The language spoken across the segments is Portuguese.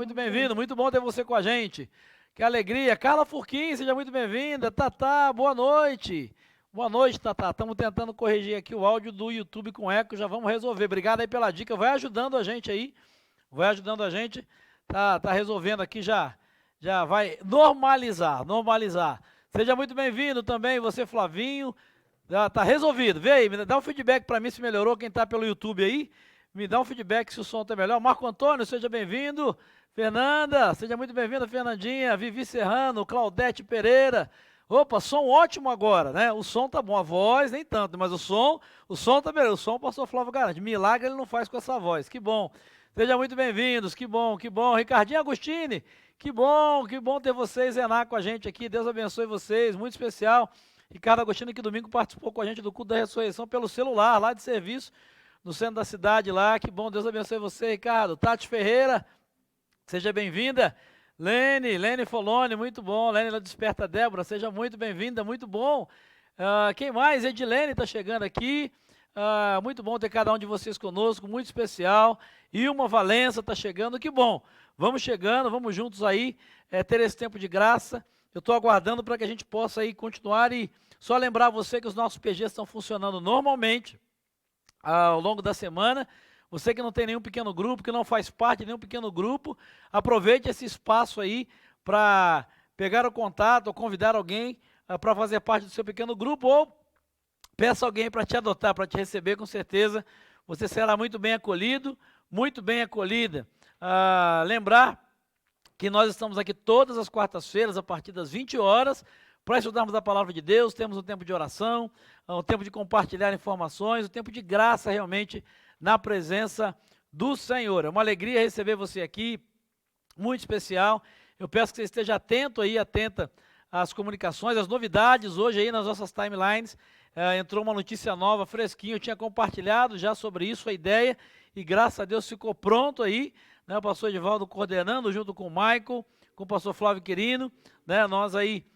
Muito bem-vindo, muito bom ter você com a gente. Que alegria. Carla Furquim, seja muito bem-vinda. Tatá, boa noite. Boa noite, Tatá. Estamos tentando corrigir aqui o áudio do YouTube com eco, já vamos resolver. Obrigado aí pela dica, vai ajudando a gente aí. Vai ajudando a gente. Tá resolvendo aqui já vai normalizar. Seja muito bem-vindo também, você Flavinho. Já tá resolvido. Vê aí, dá um feedback para mim se melhorou, quem está pelo YouTube aí. Me dá um feedback se o som está melhor. Marco Antônio, seja bem-vindo. Fernanda, seja muito bem-vinda, Fernandinha. Vivi Serrano, Claudete Pereira. Opa, som ótimo agora, né? O som tá bom, a voz nem tanto, mas o som tá beleza. O som o pastor Flávio garante. Milagre ele não faz com essa voz. Que bom. Sejam muito bem-vindos, que bom, que bom. Ricardinho Agostini, que bom ter vocês, Ená, com a gente aqui. Deus abençoe vocês, muito especial. Ricardo Agostini, que domingo participou com a gente do culto da ressurreição pelo celular, lá de serviço, no centro da cidade lá. Que bom, Deus abençoe você, Ricardo. Tati Ferreira, seja bem-vinda. Lene Folone, muito bom. Lene, ela desperta Débora, seja muito bem-vinda, muito bom. Quem mais? Edilene está chegando aqui. Muito bom ter cada um de vocês conosco, muito especial. Ilma Valença está chegando, que bom. Vamos chegando, vamos juntos aí ter esse tempo de graça. Eu estou aguardando para que a gente possa aí continuar e só lembrar você que os nossos PGs estão funcionando normalmente ao longo da semana. Você que não tem nenhum pequeno grupo, que não faz parte de nenhum pequeno grupo, aproveite esse espaço aí para pegar o contato ou convidar alguém para fazer parte do seu pequeno grupo ou peça alguém para te adotar, para te receber, com certeza você será muito bem acolhido, muito bem acolhida. Lembrar que nós estamos aqui todas as quartas-feiras, a partir das 20 horas, para estudarmos a palavra de Deus. Temos um tempo de oração, um tempo de compartilhar informações, um tempo de graça realmente na presença do Senhor. É uma alegria receber você aqui, muito especial. Eu peço que você esteja atento aí, atenta às comunicações, às novidades. Hoje aí nas nossas timelines, entrou uma notícia nova, fresquinha. Eu tinha compartilhado já sobre isso, a ideia, e graças a Deus ficou pronto aí, né? O pastor Edivaldo coordenando, junto com o Michael, com o pastor Flávio Quirino, né? Nós aí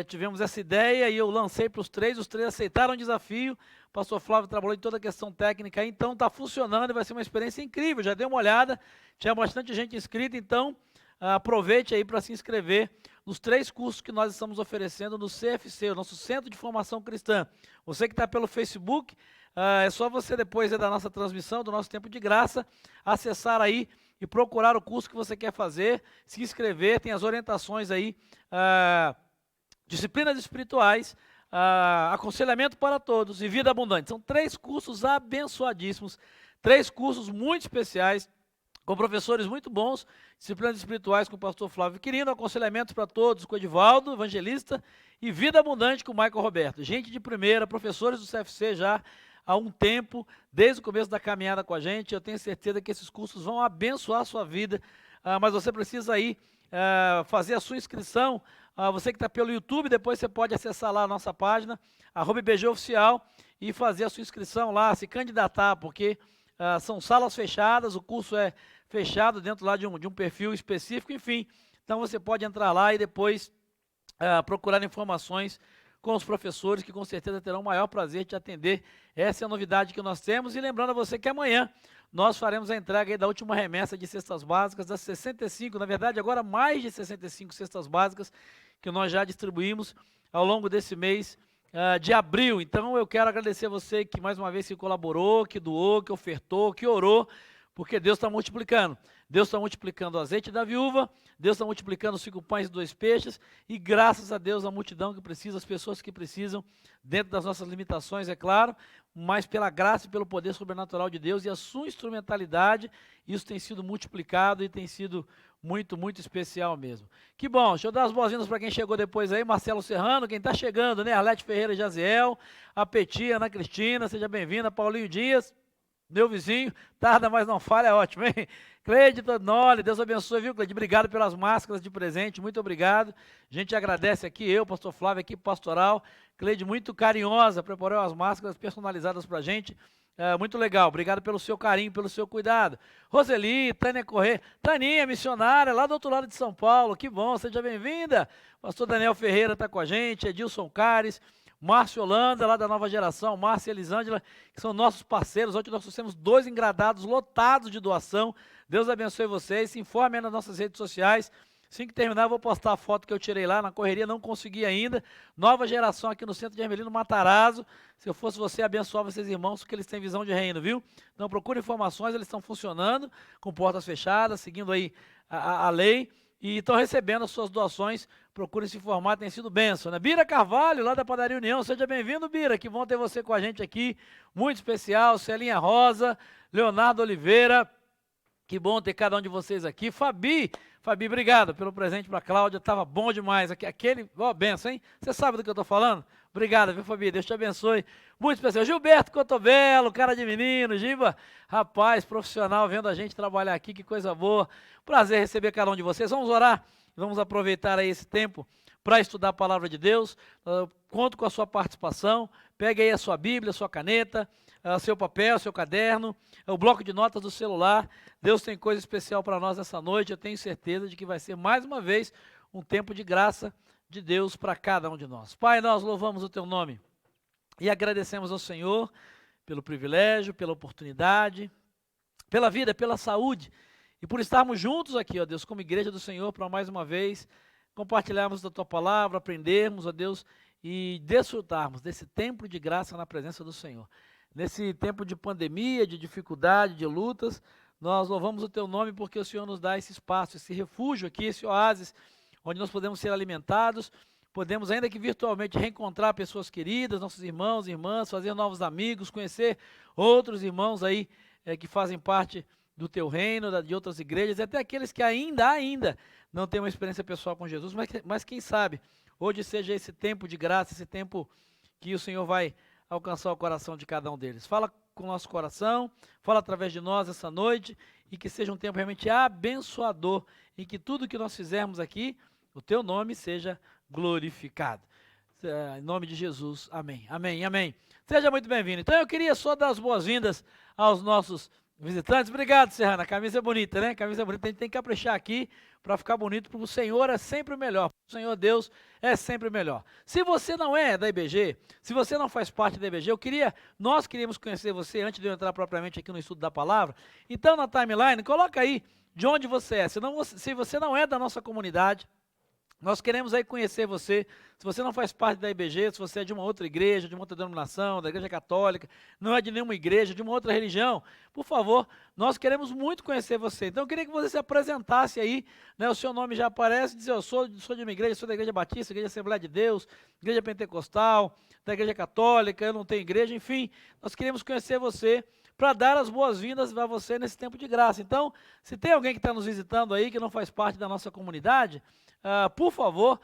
tivemos essa ideia e eu lancei para os três aceitaram o desafio. O pastor Flávio trabalhou em toda a questão técnica, então está funcionando e vai ser uma experiência incrível. Já dei uma olhada, tinha bastante gente inscrita, então aproveite aí para se inscrever nos 3 cursos que nós estamos oferecendo no CFC, o nosso Centro de Formação Cristã. Você que está pelo Facebook, é só você depois da nossa transmissão, do nosso tempo de graça, acessar aí e procurar o curso que você quer fazer, se inscrever, tem as orientações aí, disciplinas espirituais, aconselhamento para todos e vida abundante. São 3 cursos abençoadíssimos, 3 cursos muito especiais, com professores muito bons, disciplinas espirituais com o pastor Flávio Quirino, aconselhamentos para todos com o Edivaldo, evangelista, e vida abundante com o Michael Roberto. Gente de primeira, professores do CFC já há um tempo, desde o começo da caminhada com a gente. Eu tenho certeza que esses cursos vão abençoar a sua vida, mas você precisa aí fazer a sua inscrição. Você que está pelo YouTube, depois você pode acessar lá a nossa página, @IBGOficial, e fazer a sua inscrição lá, se candidatar, porque são salas fechadas, o curso é fechado dentro lá de um perfil específico, enfim. Então você pode entrar lá e depois procurar informações com os professores, que com certeza terão o maior prazer de te atender. Essa é a novidade que nós temos. E lembrando a você que amanhã nós faremos a entrega aí da última remessa de cestas básicas, das 65, na verdade agora mais de 65 cestas básicas, que nós já distribuímos ao longo desse mês de abril. Então eu quero agradecer a você que mais uma vez que colaborou, que doou, que ofertou, que orou, porque Deus está multiplicando. Deus está multiplicando o azeite da viúva, Deus está multiplicando os 5 pães e 2 peixes, e graças a Deus a multidão que precisa, as pessoas que precisam, dentro das nossas limitações, é claro, mas pela graça e pelo poder sobrenatural de Deus e a sua instrumentalidade, isso tem sido multiplicado e tem sido muito, muito especial mesmo. Que bom, deixa eu dar as boas-vindas para quem chegou depois aí, Marcelo Serrano, quem está chegando, né? Arlete Ferreira Jaziel, a Peti, Ana Cristina, seja bem-vinda, Paulinho Dias, meu vizinho, tarda, mas não falha, é ótimo, hein? Cleide Tonoli, Deus abençoe, viu, Cleide? Obrigado pelas máscaras de presente, muito obrigado. A gente agradece aqui, eu, pastor Flávio, equipe pastoral. Cleide, muito carinhosa, preparou as máscaras personalizadas para a gente. Muito legal, obrigado pelo seu carinho, pelo seu cuidado. Roseli, Tânia Corrêa, Taninha, missionária, lá do outro lado de São Paulo, que bom, seja bem-vinda. Pastor Daniel Ferreira está com a gente, Edilson Cares, Márcio Holanda, lá da Nova Geração, Márcia e Elisângela, que são nossos parceiros. Hoje nós temos 2 engradados lotados de doação Deus abençoe vocês, se informe aí nas nossas redes sociais. Assim que terminar, eu vou postar a foto que eu tirei lá na correria, não consegui ainda. Nova geração aqui no centro de Ermelino Matarazzo. Se eu fosse você, abençoava esses irmãos, porque eles têm visão de reino, viu? Então procure informações, eles estão funcionando, com portas fechadas, seguindo aí a lei, e estão recebendo as suas doações. Procure se informar, tem sido bênção, né? Bira Carvalho, lá da Padaria União, seja bem-vindo, Bira, que bom ter você com a gente aqui, muito especial. Celinha Rosa, Leonardo Oliveira, que bom ter cada um de vocês aqui. Fabi, obrigado pelo presente para a Cláudia, estava bom demais. Aquele, ó, benção, hein? Você sabe do que eu estou falando? Obrigado, viu, Fabi? Deus te abençoe. Muito especial. Gilberto Cotobelo, cara de menino, Giba, rapaz, profissional, vendo a gente trabalhar aqui, que coisa boa. Prazer receber cada um de vocês. Vamos orar, vamos aproveitar aí esse tempo para estudar a palavra de Deus. Conto com a sua participação. Pegue aí a sua Bíblia, a sua caneta, seu papel, seu caderno, o bloco de notas do celular. Deus tem coisa especial para nós nessa noite. Eu tenho certeza de que vai ser mais uma vez um tempo de graça de Deus para cada um de nós. Pai, nós louvamos o teu nome e agradecemos ao Senhor pelo privilégio, pela oportunidade, pela vida, pela saúde e por estarmos juntos aqui, ó Deus, como igreja do Senhor, para mais uma vez compartilharmos da tua palavra, aprendermos, ó Deus, e desfrutarmos desse tempo de graça na presença do Senhor. Nesse tempo de pandemia, de dificuldade, de lutas, nós louvamos o teu nome porque o Senhor nos dá esse espaço, esse refúgio aqui, esse oásis, onde nós podemos ser alimentados, podemos, ainda que virtualmente, reencontrar pessoas queridas, nossos irmãos e irmãs, fazer novos amigos, conhecer outros irmãos aí que fazem parte do teu reino, de outras igrejas, e até aqueles que ainda não têm uma experiência pessoal com Jesus, mas quem sabe, hoje seja esse tempo de graça, esse tempo que o Senhor vai alcançar o coração de cada um deles. Fala com o nosso coração, fala através de nós essa noite, e que seja um tempo realmente abençoador, e que tudo que nós fizermos aqui, o teu nome seja glorificado. Em nome de Jesus, amém, amém, amém. Seja muito bem-vindo. Então eu queria só dar as boas-vindas aos nossos visitantes. Obrigado, Serrana, a camisa é bonita, né? A camisa é bonita, a gente tem que caprichar aqui para ficar bonito, porque o Senhor é sempre o melhor. O Senhor Deus é sempre o melhor. Se você não é da IBG, se você não faz parte da IBG, nós queríamos conhecer você antes de eu entrar propriamente aqui no estudo da palavra. Então na timeline, coloca aí de onde você é. Se você não é da nossa comunidade, nós queremos aí conhecer você. Se você não faz parte da IBG, se você é de uma outra igreja, de uma outra denominação, da igreja católica, não é de nenhuma igreja, de uma outra religião, por favor, nós queremos muito conhecer você. Então eu queria que você se apresentasse aí, né, o seu nome já aparece, dizer, eu sou de uma igreja, sou da igreja batista, igreja Assembleia de Deus, igreja pentecostal, da igreja católica, eu não tenho igreja, enfim, nós queremos conhecer você para dar as boas-vindas a você nesse tempo de graça. Então, se tem alguém que está nos visitando aí, que não faz parte da nossa comunidade, por favor,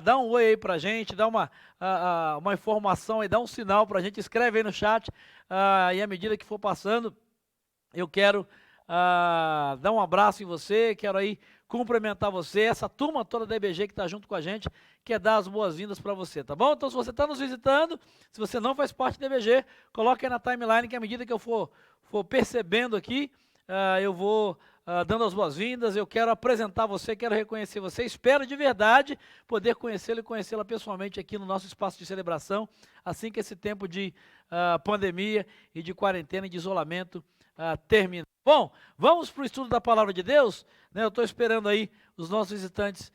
dá um oi aí para a gente, dá uma informação aí, dá um sinal para a gente, escreve aí no chat, e à medida que for passando, eu quero dar um abraço em você, quero aí cumprimentar você, essa turma toda da IBG que está junto com a gente, quer dar as boas-vindas para você, tá bom? Então, se você está nos visitando, se você não faz parte da IBG, coloque aí na timeline, que à medida que eu for percebendo aqui, eu vou dando as boas-vindas, eu quero apresentar você, quero reconhecer você, espero de verdade poder conhecê-lo e conhecê-la pessoalmente aqui no nosso espaço de celebração, assim que esse tempo de pandemia e de quarentena e de isolamento termina. Bom, vamos para o estudo da Palavra de Deus, né? Eu estou esperando aí os nossos visitantes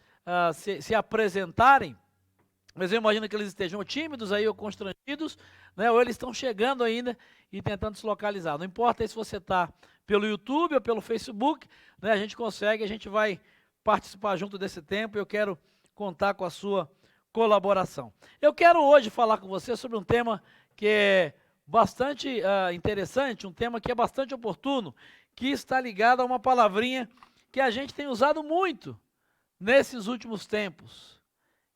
se apresentarem, mas eu imagino que eles estejam tímidos aí ou constrangidos, né? Ou eles estão chegando ainda e tentando se localizar. Não importa se você está pelo YouTube ou pelo Facebook, né? A gente vai participar junto desse tempo e eu quero contar com a sua colaboração. Eu quero hoje falar com você sobre um tema que é bastante interessante, um tema que é bastante oportuno, que está ligado a uma palavrinha que a gente tem usado muito nesses últimos tempos.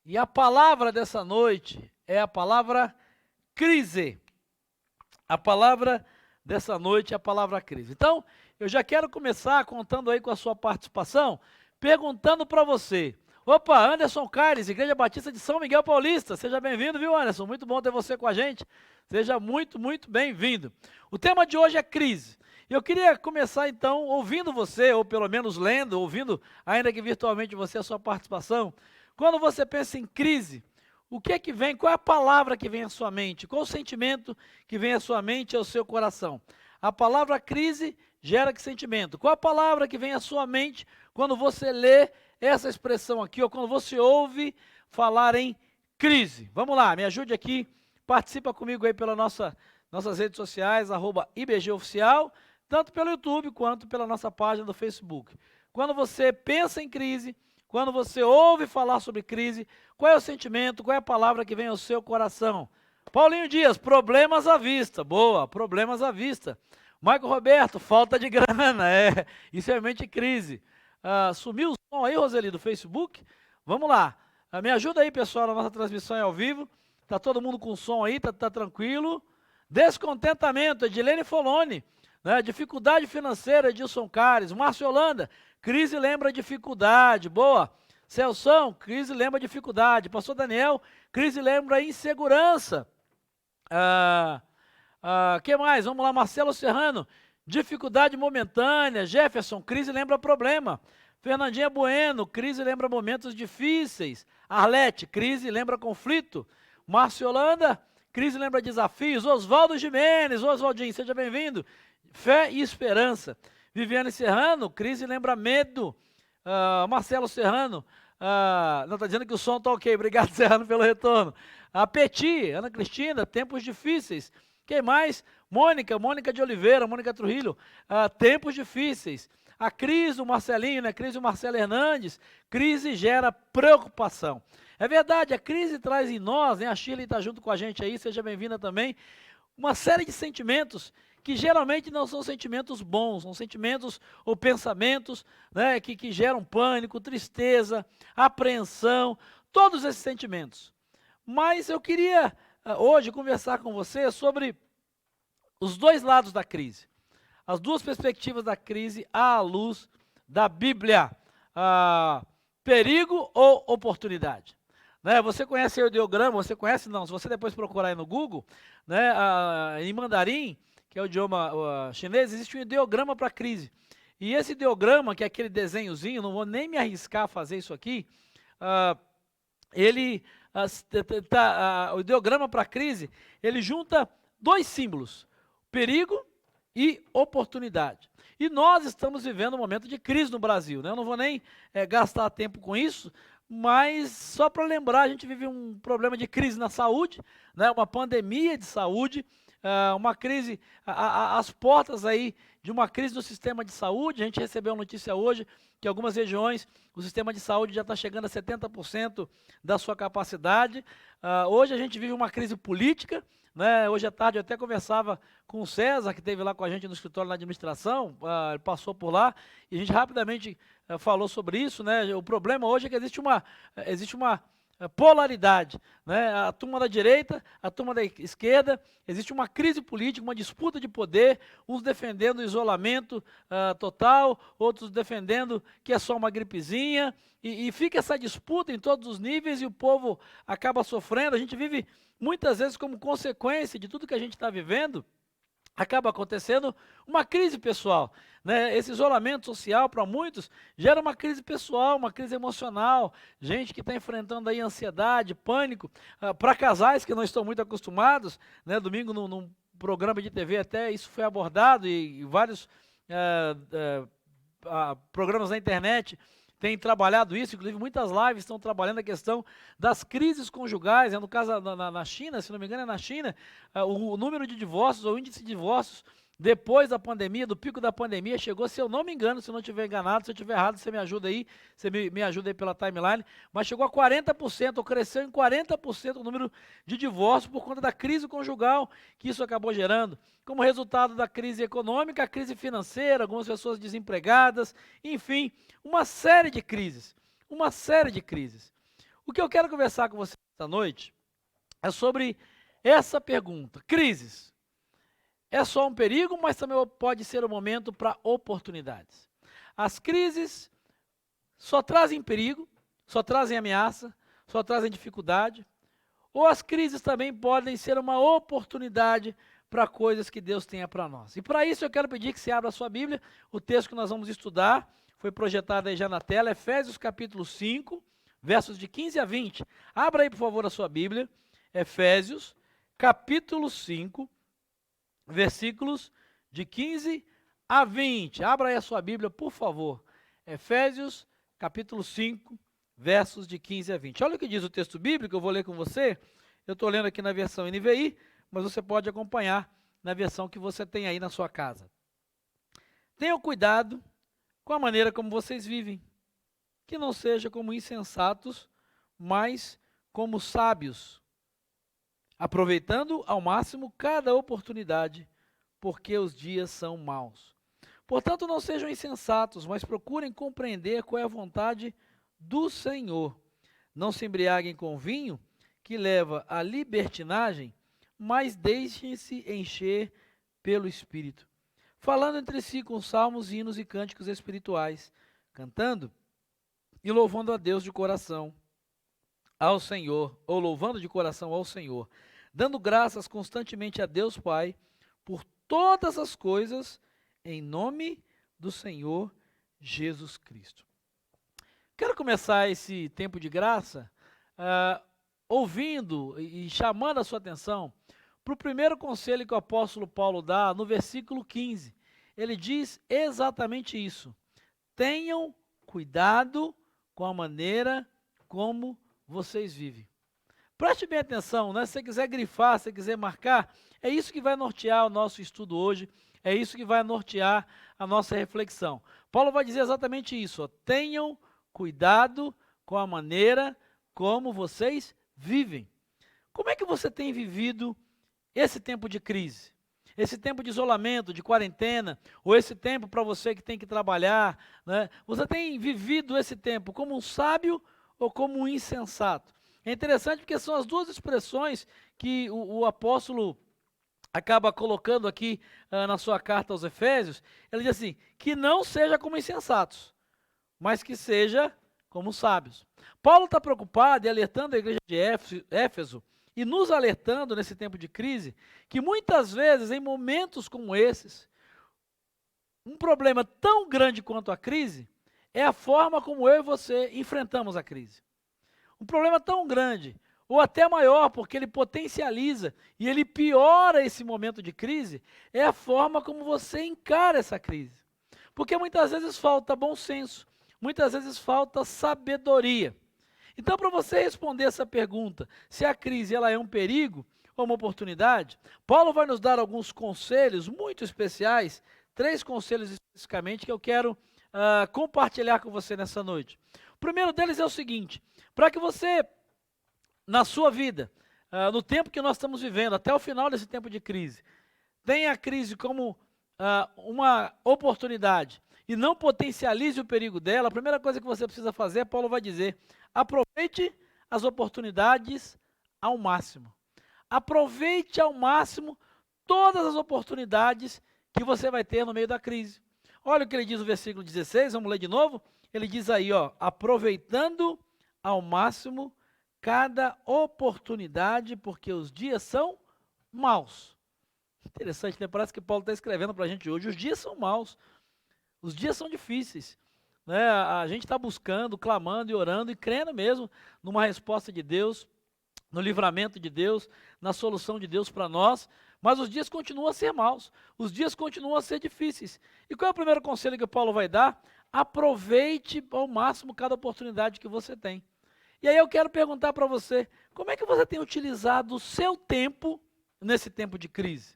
E a palavra dessa noite é a palavra crise. A palavra dessa noite é a palavra crise. Então, eu já quero começar contando aí com a sua participação, perguntando para você. Opa, Anderson Caires, Igreja Batista de São Miguel Paulista. Seja bem-vindo, viu, Anderson? Muito bom ter você com a gente. Seja muito, muito bem-vindo. O tema de hoje é crise. Eu queria começar, então, ouvindo você, ou pelo menos lendo, ouvindo, ainda que virtualmente você, a sua participação. Quando você pensa em crise, o que é que vem, qual é a palavra que vem à sua mente? Qual o sentimento que vem à sua mente e ao seu coração? A palavra crise gera que sentimento? Qual a palavra que vem à sua mente quando você lê essa expressão aqui, ou quando você ouve falar em crise? Vamos lá, me ajude aqui, participa comigo aí pelas nossas redes sociais, @IBGOficial, tanto pelo YouTube quanto pela nossa página do Facebook. Quando você pensa em crise, quando você ouve falar sobre crise, qual é o sentimento, qual é a palavra que vem ao seu coração? Paulinho Dias, problemas à vista. Boa, problemas à vista. Marco Roberto, falta de grana. Isso é realmente crise. Sumiu o som aí, Roseli, do Facebook? Vamos lá. Me ajuda aí, pessoal, na nossa transmissão ao vivo. Tá todo mundo com som aí, tá tranquilo. Descontentamento, Edilene Foloni. Né? Dificuldade financeira, Edilson Cares. Márcio Holanda, crise lembra dificuldade. Boa. Celção, crise lembra dificuldade. Pastor Daniel, crise lembra insegurança. Que mais? Vamos lá, Marcelo Serrano, dificuldade momentânea. Jefferson, crise lembra problema. Fernandinha Bueno, crise lembra momentos difíceis. Arlete, crise lembra conflito. Márcio Holanda, crise lembra desafios. Oswaldo Jimenez, Oswaldinho, seja bem-vindo. Fé e esperança. Viviane Serrano, crise lembra medo. Marcelo Serrano, não, está dizendo que o som está ok, obrigado Serrano pelo retorno. Peti, Ana Cristina, tempos difíceis. Quem mais? Mônica de Oliveira, Mônica Trujillo, tempos difíceis. A Cris, o Marcelinho, né? Cris e o Marcelo Hernandes, crise gera preocupação. É verdade, a crise traz em nós, né? A Shirley está junto com a gente aí, seja bem-vinda também, uma série de sentimentos que geralmente não são sentimentos bons, são sentimentos ou pensamentos, né, que geram pânico, tristeza, apreensão, todos esses sentimentos. Mas eu queria hoje conversar com você sobre os dois lados da crise, as duas perspectivas da crise à luz da Bíblia, perigo ou oportunidade. Né, você conhece o ideograma, você conhece? Não, se você depois procurar aí no Google, né, em mandarim, que é o idioma chinês, existe um ideograma para crise. E esse ideograma, que é aquele desenhozinho, não vou nem me arriscar a fazer isso aqui, o ideograma para crise, ele junta dois símbolos, perigo e oportunidade. E nós estamos vivendo um momento de crise no Brasil, né? Eu não vou nem gastar tempo com isso, mas só para lembrar, a gente vive um problema de crise na saúde, né? Uma pandemia de saúde, uma crise, as portas aí de uma crise no sistema de saúde. A gente recebeu notícia hoje que em algumas regiões o sistema de saúde já está chegando a 70% da sua capacidade. Hoje a gente vive uma crise política, né? Hoje à tarde eu até conversava com o César, que esteve lá com a gente no escritório na administração, ele passou por lá, e a gente rapidamente falou sobre isso, né? O problema hoje é que existe uma polaridade, né? A turma da direita, a turma da esquerda, existe uma crise política, uma disputa de poder, uns defendendo o isolamento total, outros defendendo que é só uma gripezinha, e fica essa disputa em todos os níveis e o povo acaba sofrendo. A gente vive muitas vezes como consequência de tudo que a gente está vivendo, acaba acontecendo uma crise pessoal, né? Esse isolamento social para muitos gera uma crise pessoal, uma crise emocional, gente que está enfrentando aí ansiedade, pânico, para casais que não estão muito acostumados, né? Domingo num programa de TV até isso foi abordado e vários programas na internet têm trabalhado isso, inclusive muitas lives estão trabalhando a questão das crises conjugais, no caso na China, se não me engano é na China, o número de divórcios, ou índice de divórcios, depois da pandemia, do pico da pandemia, chegou, se eu não me engano, se eu não estiver enganado, se eu estiver errado, você me ajuda aí, você me ajuda aí pela timeline, mas chegou a 40%, ou cresceu em 40% o número de divórcios por conta da crise conjugal que isso acabou gerando. Como resultado da crise econômica, a crise financeira, algumas pessoas desempregadas, enfim, uma série de crises, uma série de crises. O que eu quero conversar com você esta noite é sobre essa pergunta: crises é só um perigo, mas também pode ser um momento para oportunidades. As crises só trazem perigo, só trazem ameaça, só trazem dificuldade, ou as crises também podem ser uma oportunidade para coisas que Deus tenha para nós. E para isso eu quero pedir que você abra a sua Bíblia, o texto que nós vamos estudar, foi projetado aí já na tela, Efésios capítulo 5, versos de 15 a 20. Abra aí, por favor, a sua Bíblia, Efésios capítulo 5, versículos de 15 a 20. Abra aí a sua Bíblia, por favor. Efésios, capítulo 5, versos de 15 a 20. Olha o que diz o texto bíblico, eu vou ler com você. Eu estou lendo aqui na versão NVI, mas você pode acompanhar na versão que você tem aí na sua casa. Tenham cuidado com a maneira como vocês vivem, que não seja como insensatos, mas como sábios, aproveitando ao máximo cada oportunidade, porque os dias são maus. Portanto, não sejam insensatos, mas procurem compreender qual é a vontade do Senhor. Não se embriaguem com vinho, que leva à libertinagem, mas deixem-se encher pelo Espírito, falando entre si com salmos, hinos e cânticos espirituais, cantando e louvando a Deus de coração ao Senhor, ou louvando de coração ao Senhor, dando graças constantemente a Deus Pai por todas as coisas, em nome do Senhor Jesus Cristo. Quero começar esse tempo de graça ouvindo e chamando a sua atenção para o primeiro conselho que o apóstolo Paulo dá no versículo 15. Ele diz exatamente isso: tenham cuidado com a maneira como vocês vivem. Preste bem atenção, né? Se você quiser grifar, se você quiser marcar, é isso que vai nortear o nosso estudo hoje, é isso que vai nortear a nossa reflexão. Paulo vai dizer exatamente isso: ó, tenham cuidado com a maneira como vocês vivem. Como é que você tem vivido esse tempo de crise? Esse tempo de isolamento, de quarentena, ou esse tempo para você que tem que trabalhar, né? Você tem vivido esse tempo como um sábio ou como um insensato? É interessante porque são as duas expressões que o apóstolo acaba colocando aqui na sua carta aos Efésios. Ele diz assim, que não seja como insensatos, mas que seja como sábios. Paulo está preocupado e alertando a igreja de Éfeso, e nos alertando nesse tempo de crise, que muitas vezes, em momentos como esses, um problema tão grande quanto a crise é a forma como eu e você enfrentamos a crise. Um problema tão grande, ou até maior, porque ele potencializa e ele piora esse momento de crise, é a forma como você encara essa crise. Porque muitas vezes falta bom senso, muitas vezes falta sabedoria. Então, para você responder essa pergunta, se a crise ela é um perigo ou uma oportunidade, Paulo vai nos dar alguns conselhos muito especiais, 3 conselhos especificamente que eu quero compartilhar com você nessa noite. O primeiro deles é o seguinte: para que você, na sua vida, no tempo que nós estamos vivendo, até o final desse tempo de crise, tenha a crise como uma oportunidade e não potencialize o perigo dela, a primeira coisa que você precisa fazer, Paulo vai dizer, aproveite as oportunidades ao máximo. Aproveite ao máximo todas as oportunidades que você vai ter no meio da crise. Olha o que ele diz no versículo 16, vamos ler de novo. Ele diz aí, ó, aproveitando ao máximo cada oportunidade, porque os dias são maus. Interessante, né? Parece que Paulo está escrevendo para a gente hoje, os dias são maus, os dias são difíceis. Né? A gente está buscando, clamando e orando e crendo mesmo numa resposta de Deus, no livramento de Deus, na solução de Deus para nós, mas os dias continuam a ser maus, os dias continuam a ser difíceis. E qual é o primeiro conselho que Paulo vai dar? Aproveite ao máximo cada oportunidade que você tem. E aí eu quero perguntar para você, como é que você tem utilizado o seu tempo nesse tempo de crise?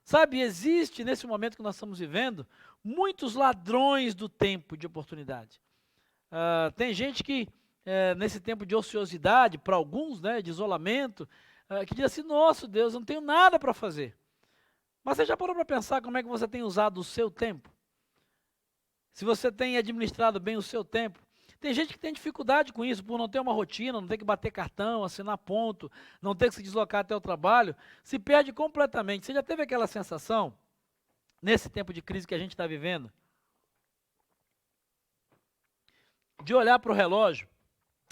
Sabe, existe nesse momento que nós estamos vivendo, muitos ladrões do tempo de oportunidade. Tem gente que, nesse tempo de ociosidade, para alguns, né, de isolamento, que diz assim, nossa Deus, eu não tenho nada para fazer. Mas você já parou para pensar como é que você tem usado o seu tempo? Se você tem administrado bem o seu tempo? Tem gente que tem dificuldade com isso, por não ter uma rotina, não ter que bater cartão, assinar ponto, não ter que se deslocar até o trabalho, se perde completamente. Você já teve aquela sensação, nesse tempo de crise que a gente está vivendo, de olhar para o relógio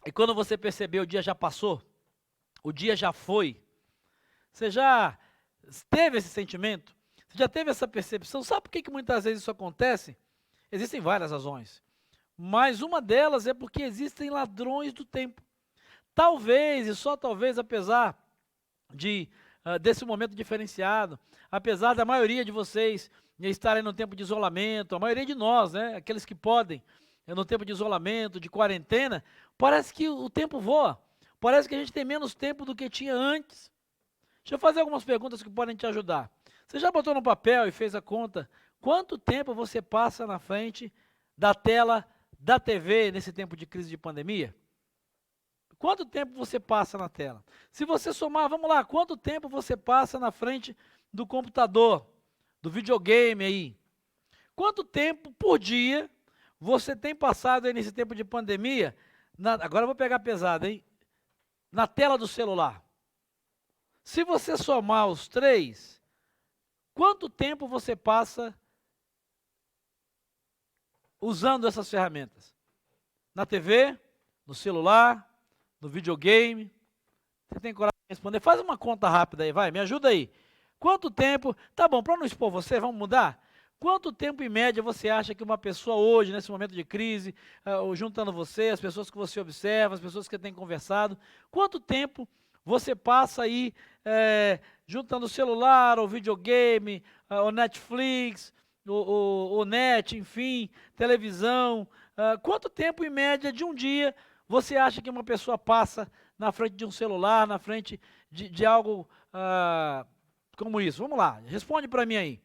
e quando você perceber o dia já passou, o dia já foi? Você já teve esse sentimento? Você já teve essa percepção? Sabe por que muitas vezes isso acontece? Existem várias razões. Mas uma delas é porque existem ladrões do tempo. Talvez, e só talvez, apesar desse momento diferenciado, apesar da maioria de vocês estarem no tempo de isolamento, a maioria de nós, né, aqueles que podem, no tempo de isolamento, de quarentena, parece que o tempo voa, parece que a gente tem menos tempo do que tinha antes. Deixa eu fazer algumas perguntas que podem te ajudar. Você já botou no papel e fez a conta quanto tempo você passa na frente da tela da TV nesse tempo de crise de pandemia? Quanto tempo você passa na tela? Se você somar, vamos lá, quanto tempo você passa na frente do computador, do videogame aí? Quanto tempo por dia você tem passado aí nesse tempo de pandemia? Agora eu vou pegar pesado, hein? Na tela do celular. Se você somar os três, quanto tempo você passa usando essas ferramentas? Na TV, no celular, no videogame? Você tem coragem de responder? Faz uma conta rápida aí, vai, me ajuda aí. Quanto tempo, tá bom, para não expor você, vamos mudar? Quanto tempo em média você acha que uma pessoa hoje, nesse momento de crise, juntando você, as pessoas que você observa, as pessoas que tem conversado, quanto tempo você passa aí juntando o celular, o videogame, o Netflix, o net, enfim, televisão, quanto tempo em média de um dia você acha que uma pessoa passa na frente de um celular, na frente de algo como isso? Vamos lá, responde para mim aí.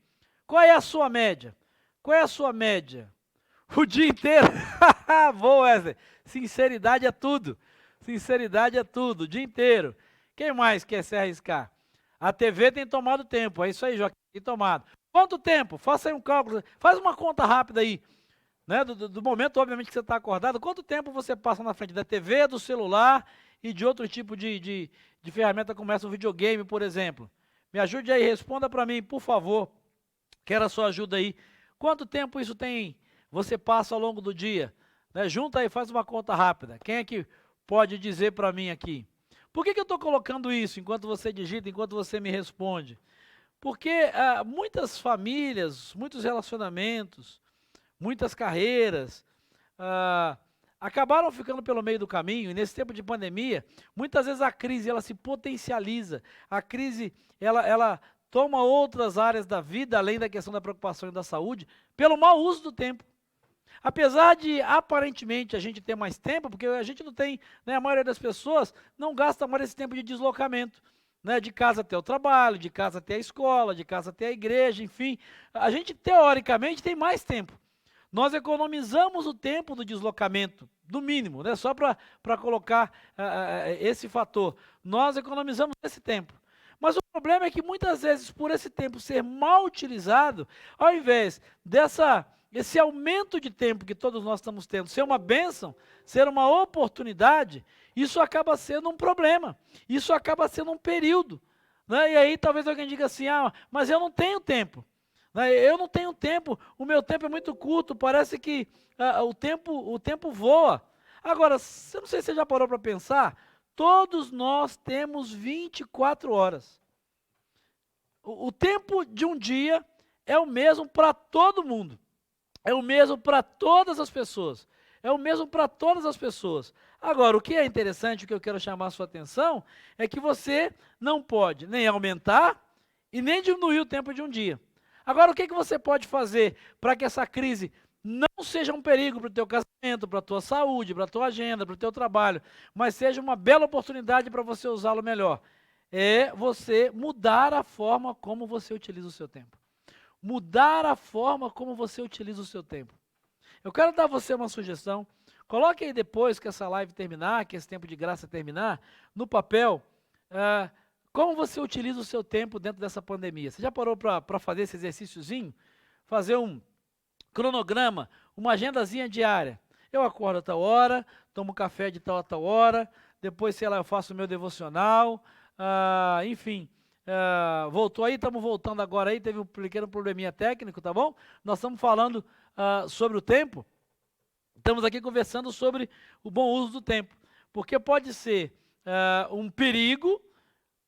Qual é a sua média? Qual é a sua média? O dia inteiro? Boa, Wesley. Sinceridade é tudo. Sinceridade é tudo, o dia inteiro. Quem mais quer se arriscar? A TV tem tomado tempo, é isso aí, Joaquim, tem tomado. Quanto tempo? Faça aí um cálculo, faz uma conta rápida aí, né? Do momento, obviamente, que você está acordado, quanto tempo você passa na frente da TV, do celular e de outro tipo de ferramenta como essa, o videogame, por exemplo? Me ajude aí, responda para mim, por favor. Quero a sua ajuda aí. Quanto tempo isso tem, você passa ao longo do dia? Né? Junta aí, faz uma conta rápida. Quem é que pode dizer para mim aqui? Por que eu estou colocando isso enquanto você digita, enquanto você me responde? Porque muitas famílias, muitos relacionamentos, muitas carreiras acabaram ficando pelo meio do caminho, e nesse tempo de pandemia, muitas vezes a crise ela se potencializa, a crise ela toma outras áreas da vida, além da questão da preocupação e da saúde, pelo mau uso do tempo. Apesar de, aparentemente, a gente ter mais tempo, porque a gente não tem, né, a maioria das pessoas não gasta mais esse tempo de deslocamento, né, de casa até o trabalho, de casa até a escola, de casa até a igreja, enfim. A gente, teoricamente, tem mais tempo. Nós economizamos o tempo do deslocamento, no mínimo, né, só para colocar esse fator. Nós economizamos esse tempo. Mas o problema é que muitas vezes, por esse tempo ser mal utilizado, ao invés esse aumento de tempo que todos nós estamos tendo ser uma bênção, ser uma oportunidade, isso acaba sendo um problema, isso acaba sendo um período. Né? E aí talvez alguém diga assim, mas eu não tenho tempo. Né? Eu não tenho tempo, o meu tempo é muito curto, parece que o tempo voa. Agora, eu não sei se você já parou para pensar, todos nós temos 24 horas. O tempo de um dia é o mesmo para todo mundo. É o mesmo para todas as pessoas. É o mesmo para todas as pessoas. Agora, o que é interessante, o que eu quero chamar a sua atenção, é que você não pode nem aumentar e nem diminuir o tempo de um dia. Agora, o que você pode fazer para que essa crise não seja um perigo para o teu casamento, para a tua saúde, para a tua agenda, para o teu trabalho, mas seja uma bela oportunidade para você usá-lo melhor? É você mudar a forma como você utiliza o seu tempo. Mudar a forma como você utiliza o seu tempo. Eu quero dar a você uma sugestão. Coloque aí depois que essa live terminar, que esse tempo de graça terminar, no papel, como você utiliza o seu tempo dentro dessa pandemia. Você já parou para fazer esse exercíciozinho? Fazer um cronograma, uma agendazinha diária. Eu acordo a tal hora, tomo café de tal a tal hora, depois, sei lá, eu faço o meu devocional, enfim. Voltou aí, estamos voltando agora aí, teve um pequeno probleminha técnico, tá bom? Nós estamos falando sobre o tempo, estamos aqui conversando sobre o bom uso do tempo, porque pode ser um perigo,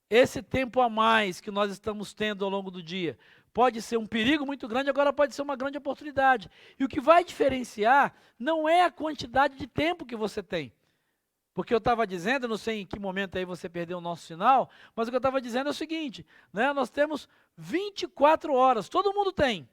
esse tempo a mais que nós estamos tendo ao longo do dia, pode ser um perigo muito grande, agora pode ser uma grande oportunidade. E o que vai diferenciar não é a quantidade de tempo que você tem. Porque eu estava dizendo, não sei em que momento aí você perdeu o nosso sinal, mas o que eu estava dizendo é o seguinte, né, nós temos 24 horas, todo mundo tem.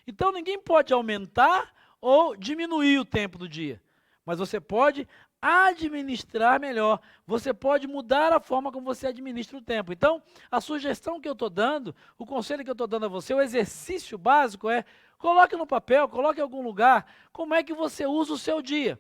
Então ninguém pode aumentar ou diminuir o tempo do dia, mas você pode administrar melhor, você pode mudar a forma como você administra o tempo. Então, a sugestão que eu estou dando, o conselho que eu estou dando a você, o exercício básico é, coloque no papel, coloque em algum lugar, como é que você usa o seu dia.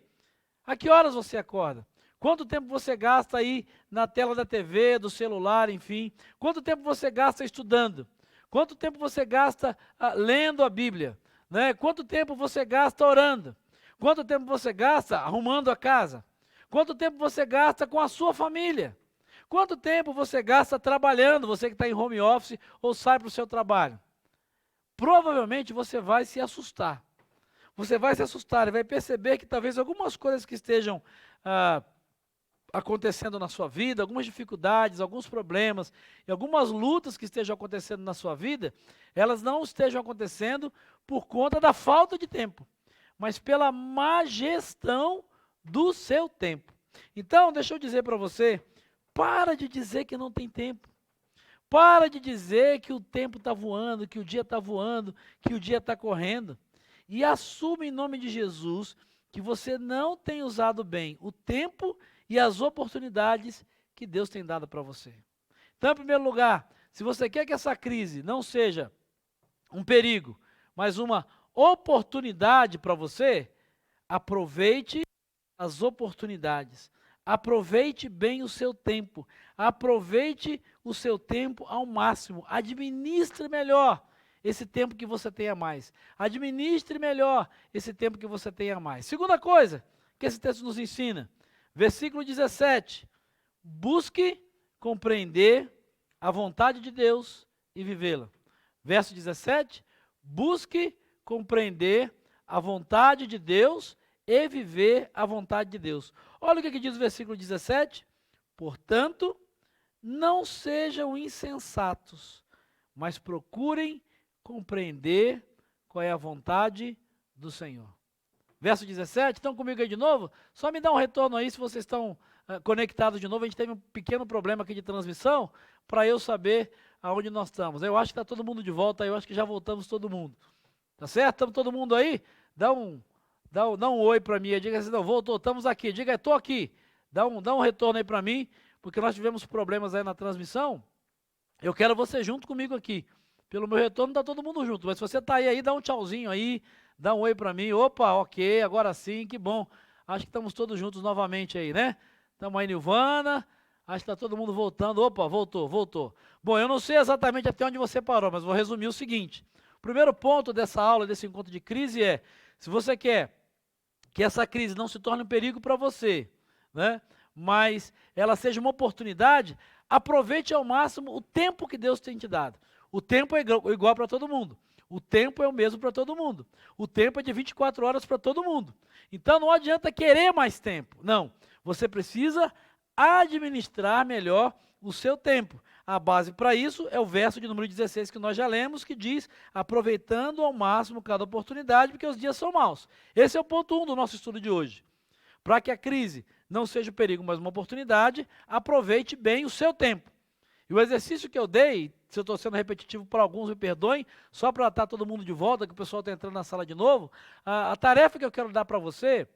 A que horas você acorda? Quanto tempo você gasta aí na tela da TV, do celular, enfim? Quanto tempo você gasta estudando? Quanto tempo você gasta lendo a Bíblia? Né? Quanto tempo você gasta orando? Quanto tempo você gasta arrumando a casa? Quanto tempo você gasta com a sua família? Quanto tempo você gasta trabalhando, você que está em home office ou sai para o seu trabalho? Provavelmente você vai se assustar. Você vai se assustar e vai perceber que talvez algumas coisas que estejam acontecendo na sua vida, algumas dificuldades, alguns problemas e algumas lutas que estejam acontecendo na sua vida, elas não estejam acontecendo por conta da falta de tempo, mas pela má gestão do seu tempo. Então, deixa eu dizer para você, para de dizer que não tem tempo. Para de dizer que o tempo está voando, que o dia está voando, que o dia está correndo. E assume em nome de Jesus que você não tem usado bem o tempo e as oportunidades que Deus tem dado para você. Então, em primeiro lugar, se você quer que essa crise não seja um perigo, mas uma oportunidade para você, aproveite as oportunidades. Aproveite bem o seu tempo. Aproveite o seu tempo ao máximo. Administre melhor esse tempo que você tem a mais. Administre melhor esse tempo que você tem a mais. Segunda coisa que esse texto nos ensina, versículo 17. Busque compreender a vontade de Deus e vivê-la. Verso 17. Busque compreender a vontade de Deus e viver a vontade de Deus. Olha o que diz o versículo 17. Portanto, não sejam insensatos, mas procurem compreender qual é a vontade do Senhor. Verso 17, estão comigo aí de novo? Só me dá um retorno aí se vocês estão conectados de novo. A gente teve um pequeno problema aqui de transmissão, para eu saber aonde nós estamos. Eu acho que está todo mundo de volta, eu acho que já voltamos todo mundo. Tá certo? Estamos todo mundo aí? Dá um oi para mim, diga assim, não, voltou, estamos aqui, diga, estou aqui. Dá um retorno aí para mim, porque nós tivemos problemas aí na transmissão. Eu quero você junto comigo aqui. Pelo meu retorno está todo mundo junto, mas se você está aí, dá um tchauzinho aí, dá um oi para mim. Opa, ok, agora sim, que bom. Acho que estamos todos juntos novamente aí, né? Estamos aí, Nilvana, acho que está todo mundo voltando. Opa, voltou. Bom, eu não sei exatamente até onde você parou, mas vou resumir o seguinte. O primeiro ponto dessa aula, desse encontro de crise é, se você quer que essa crise não se torne um perigo para você, né? Mas ela seja uma oportunidade, aproveite ao máximo o tempo que Deus tem te dado. O tempo é igual para todo mundo. O tempo é o mesmo para todo mundo. O tempo é de 24 horas para todo mundo. Então não adianta querer mais tempo. Não, você precisa administrar melhor o seu tempo. A base para isso é o verso de número 16 que nós já lemos, que diz, aproveitando ao máximo cada oportunidade, porque os dias são maus. Esse é o ponto 1 do nosso estudo de hoje. Para que a crise não seja um perigo, mas uma oportunidade, aproveite bem o seu tempo. E o exercício que eu dei, se eu estou sendo repetitivo para alguns, me perdoem, só para estar todo mundo de volta, que o pessoal está entrando na sala de novo, a tarefa que eu quero dar para você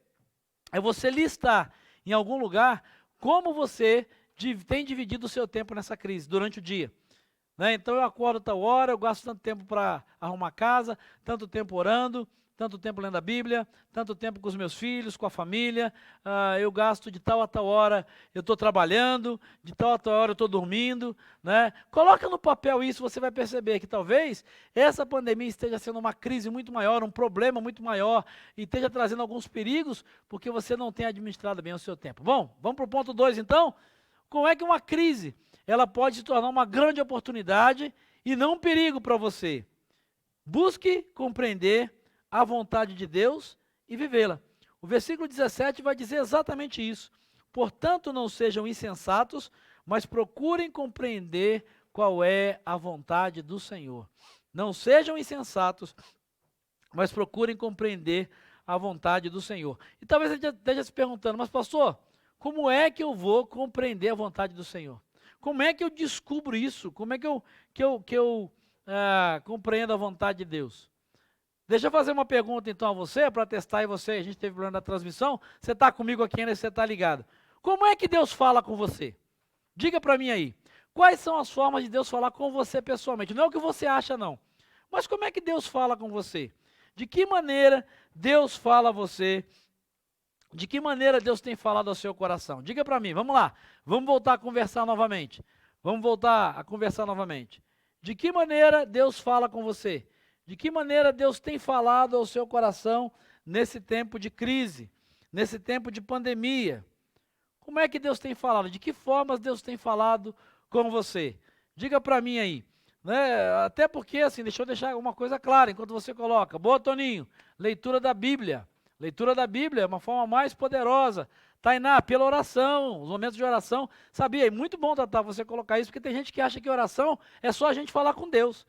é você listar em algum lugar como você tem dividido o seu tempo nessa crise, durante o dia. Né? Então eu acordo tal hora, eu gasto tanto tempo para arrumar casa, tanto tempo orando, tanto tempo lendo a Bíblia, tanto tempo com os meus filhos, com a família, eu gasto de tal a tal hora, eu estou trabalhando, de tal a tal hora eu estou dormindo, né? Coloca no papel isso, você vai perceber que talvez essa pandemia esteja sendo uma crise muito maior, um problema muito maior, e esteja trazendo alguns perigos, porque você não tem administrado bem o seu tempo. Bom, vamos para o ponto 2 então? Como é que uma crise, ela pode se tornar uma grande oportunidade e não um perigo para você? Busque compreender a vontade de Deus e vivê-la. O versículo 17 vai dizer exatamente isso. Portanto, não sejam insensatos, mas procurem compreender qual é a vontade do Senhor. Não sejam insensatos, mas procurem compreender a vontade do Senhor. E talvez você esteja se perguntando, mas pastor, como é que eu vou compreender a vontade do Senhor? Como é que eu descubro isso? Como é que eu compreendo a vontade de Deus? Deixa eu fazer uma pergunta então a você, para testar aí você, a gente teve problema na transmissão, você está comigo aqui ainda, você está ligado. Como é que Deus fala com você? Diga para mim aí, quais são as formas de Deus falar com você pessoalmente? Não é o que você acha não, mas como é que Deus fala com você? De que maneira Deus fala a você? De que maneira Deus tem falado ao seu coração? Diga para mim, vamos lá, vamos voltar a conversar novamente. Vamos voltar a conversar novamente. De que maneira Deus fala com você? De que maneira Deus tem falado ao seu coração nesse tempo de crise, nesse tempo de pandemia? Como é que Deus tem falado? De que formas Deus tem falado com você? Diga para mim aí. Né? Até porque, assim, deixa eu deixar uma coisa clara enquanto você coloca. Boa, Toninho. Leitura da Bíblia. Leitura da Bíblia é uma forma mais poderosa. Tainá, pela oração, os momentos de oração. Sabia? É muito bom, Tatá, você colocar isso, porque tem gente que acha que oração é só a gente falar com Deus.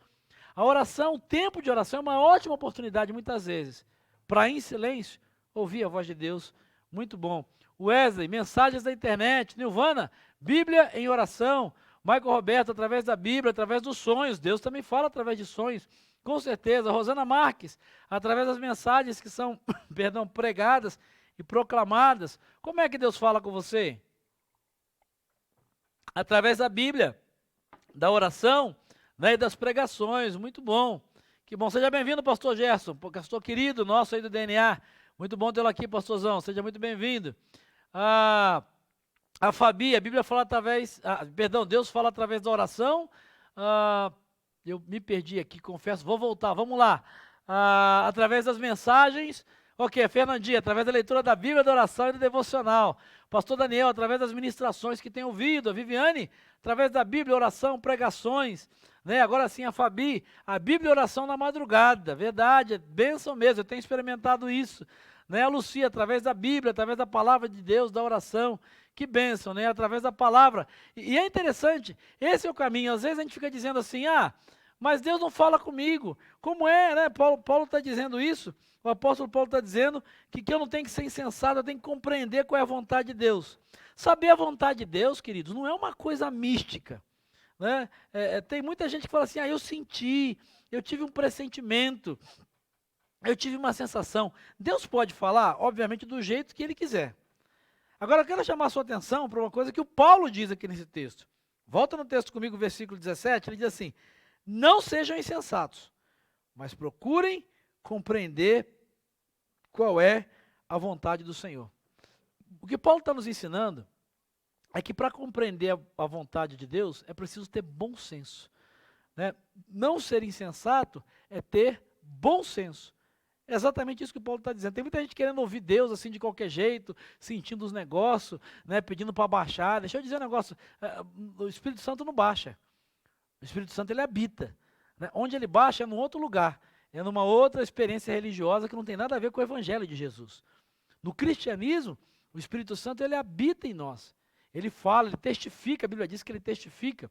A oração, o tempo de oração é uma ótima oportunidade, muitas vezes, para em silêncio ouvir a voz de Deus. Muito bom. Wesley, mensagens da internet. Nilvana, Bíblia em oração. Michael Roberto, através da Bíblia, através dos sonhos. Deus também fala através de sonhos. Com certeza. Rosana Marques, através das mensagens que são, perdão, pregadas e proclamadas. Como é que Deus fala com você? Através da Bíblia, da oração, né, e das pregações. Muito bom. Que bom. Seja bem-vindo, pastor Gerson, pastor querido nosso aí do DNA. Muito bom tê-lo aqui, pastorzão. Seja muito bem-vindo. A Fabi, a Bíblia fala através, Deus fala através da oração. Eu me perdi aqui, confesso, vou voltar, vamos lá. Através das mensagens, ok, Fernandinha, através da leitura da Bíblia, da oração e do devocional. Pastor Daniel, através das ministrações que tem ouvido. A Viviane, através da Bíblia, oração, pregações. Né? Agora sim, a Fabi, a Bíblia e oração na madrugada, verdade, é bênção mesmo, eu tenho experimentado isso. Né? A Lucia, através da Bíblia, através da palavra de Deus, da oração. Que bênção, né? Através da palavra. E é interessante, esse é o caminho. Às vezes a gente fica dizendo assim, mas Deus não fala comigo. Como é, né? Paulo está dizendo isso, o apóstolo Paulo está dizendo que eu não tenho que ser insensato, eu tenho que compreender qual é a vontade de Deus. Saber a vontade de Deus, queridos, não é uma coisa mística. Né? Tem muita gente que fala assim, eu senti, eu tive um pressentimento, eu tive uma sensação. Deus pode falar, obviamente, do jeito que Ele quiser. Agora eu quero chamar a sua atenção para uma coisa que o Paulo diz aqui nesse texto. Volta no texto comigo, versículo 17, ele diz assim, não sejam insensatos, mas procurem compreender qual é a vontade do Senhor. O que Paulo está nos ensinando é que para compreender a vontade de Deus é preciso ter bom senso. Né? Não ser insensato é ter bom senso. É exatamente isso que Paulo está dizendo. Tem muita gente querendo ouvir Deus assim de qualquer jeito, sentindo os negócios, né, pedindo para baixar. Deixa eu dizer um negócio, o Espírito Santo não baixa. O Espírito Santo ele habita. Né? Onde ele baixa é num outro lugar, é numa outra experiência religiosa que não tem nada a ver com o Evangelho de Jesus. No cristianismo, o Espírito Santo ele habita em nós. Ele fala, ele testifica, a Bíblia diz que ele testifica.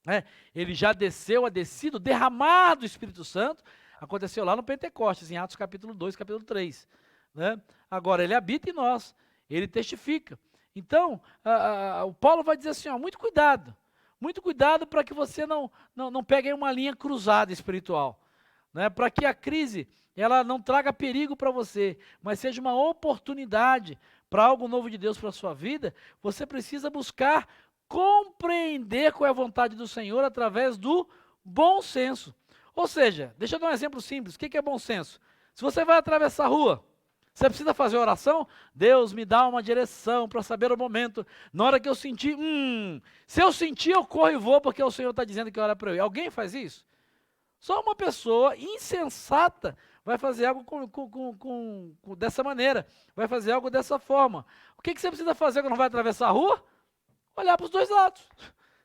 Né? Ele já desceu, descido, derramado o Espírito Santo. Aconteceu lá no Pentecostes, em Atos capítulo 2, capítulo 3. Né? Agora, ele habita em nós, ele testifica. Então, o Paulo vai dizer assim, muito cuidado para que você não pegue uma linha cruzada espiritual. Né? Para que a crise ela não traga perigo para você, mas seja uma oportunidade para algo novo de Deus para a sua vida, você precisa buscar compreender qual é a vontade do Senhor através do bom senso. Ou seja, deixa eu dar um exemplo simples. O que é bom senso? Se você vai atravessar a rua, você precisa fazer oração? Deus me dá uma direção para saber o momento. Na hora que eu sentir, se eu sentir, eu corro e vou, porque o Senhor está dizendo que olha para eu ir. Alguém faz isso? Só uma pessoa insensata vai fazer algo dessa maneira, vai fazer algo dessa forma. O que você precisa fazer quando vai atravessar a rua? Olhar para os dois lados.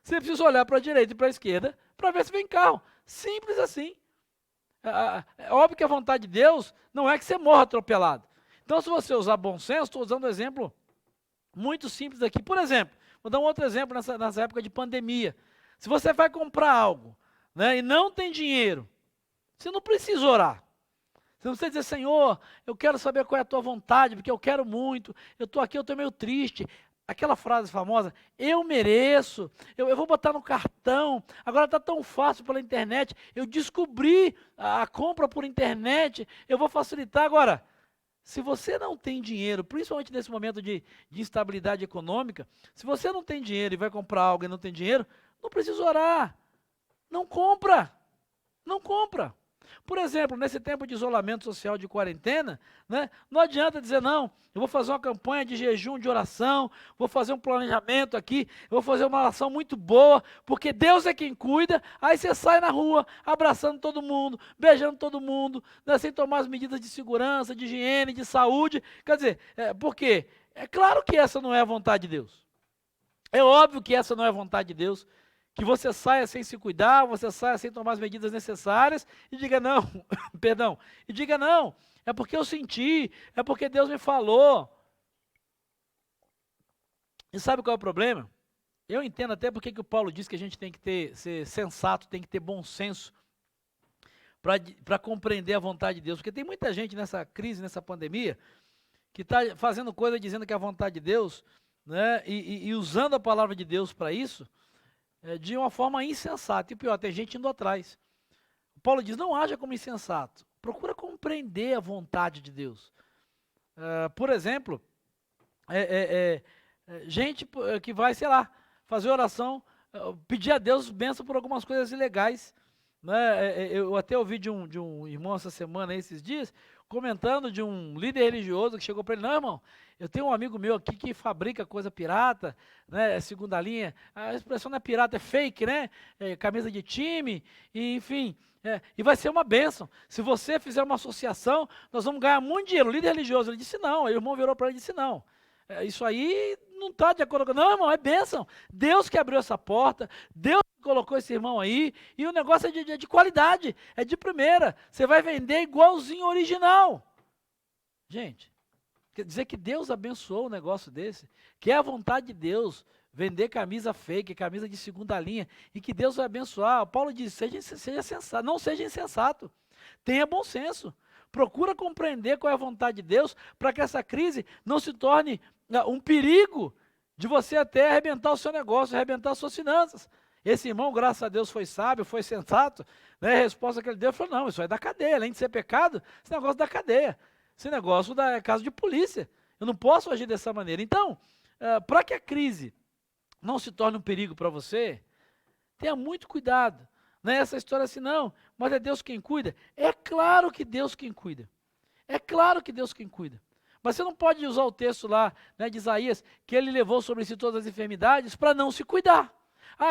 Você precisa olhar para a direita e para a esquerda para ver se vem carro. Simples assim. É óbvio que a vontade de Deus não é que você morra atropelado. Então, se você usar bom senso, estou usando um exemplo muito simples aqui. Por exemplo, vou dar um outro exemplo nessa época de pandemia. Se você vai comprar algo, né, e não tem dinheiro, você não precisa orar. Você não precisa dizer, Senhor, eu quero saber qual é a tua vontade, porque eu quero muito, eu estou aqui, eu estou meio triste. aquela frase famosa, eu mereço, eu vou botar no cartão, agora está tão fácil pela internet, eu descobri a compra por internet, eu vou facilitar. Agora, se você não tem dinheiro, principalmente nesse momento de instabilidade econômica, se você não tem dinheiro e vai comprar algo e não tem dinheiro, não precisa orar, não compra, não compra. Por exemplo, nesse tempo de isolamento social, de quarentena, né, não adianta dizer, não, eu vou fazer uma campanha de jejum, de oração, vou fazer um planejamento aqui, eu vou fazer uma oração muito boa, porque Deus é quem cuida, aí você sai na rua, abraçando todo mundo, beijando todo mundo, né, sem tomar as medidas de segurança, de higiene, de saúde. Quer dizer, por quê? É claro que essa não é a vontade de Deus. É óbvio que essa não é a vontade de Deus. Que você saia sem se cuidar, você saia sem tomar as medidas necessárias e diga não, perdão, e diga não, é porque eu senti, é porque Deus me falou. E sabe qual é o problema? Eu entendo até porque que o Paulo diz que a gente tem que ser sensato, tem que ter bom senso para compreender a vontade de Deus, porque tem muita gente nessa crise, nessa pandemia, que está fazendo coisa dizendo que é a vontade de Deus, né, e usando a palavra de Deus para isso, de uma forma insensata. E pior, tem gente indo atrás. Paulo diz, não haja como insensato. Procura compreender a vontade de Deus. Por exemplo, gente que vai, sei lá, fazer oração, pedir a Deus bênção por algumas coisas ilegais. Né? Eu até ouvi de um irmão essa semana, esses dias, comentando de um líder religioso que chegou para ele, não, irmão, eu tenho um amigo meu aqui que fabrica coisa pirata, né, segunda linha, a expressão não é pirata, é fake, né, camisa de time, e, enfim, e vai ser uma bênção. Se você fizer uma associação, nós vamos ganhar muito dinheiro. O líder religioso, ele disse não, aí o irmão virou para ele e disse não. Isso aí não está de acordo com... Não, irmão, é bênção. Deus que abriu essa porta, Deus que colocou esse irmão aí, e o negócio é de qualidade, é de primeira. Você vai vender igualzinho ao original. Gente, quer dizer que Deus abençoou um negócio desse, que é a vontade de Deus, vender camisa fake, camisa de segunda linha, e que Deus vai abençoar. Paulo diz, seja sensato, não seja insensato, tenha bom senso. Procura compreender qual é a vontade de Deus, para que essa crise não se torne um perigo de você até arrebentar o seu negócio, arrebentar as suas finanças. Esse irmão, graças a Deus, foi sábio, foi sensato, né? A resposta que ele deu, falou, não, isso é da cadeia, além de ser pecado, esse negócio da cadeia, esse negócio é caso de polícia, eu não posso agir dessa maneira. Então, para que a crise não se torne um perigo para você, tenha muito cuidado. Não é essa história assim, não, mas é Deus quem cuida. É claro que Deus quem cuida. É claro que Deus quem cuida. Mas você não pode usar o texto lá, né, de Isaías, que ele levou sobre si todas as enfermidades, para não se cuidar.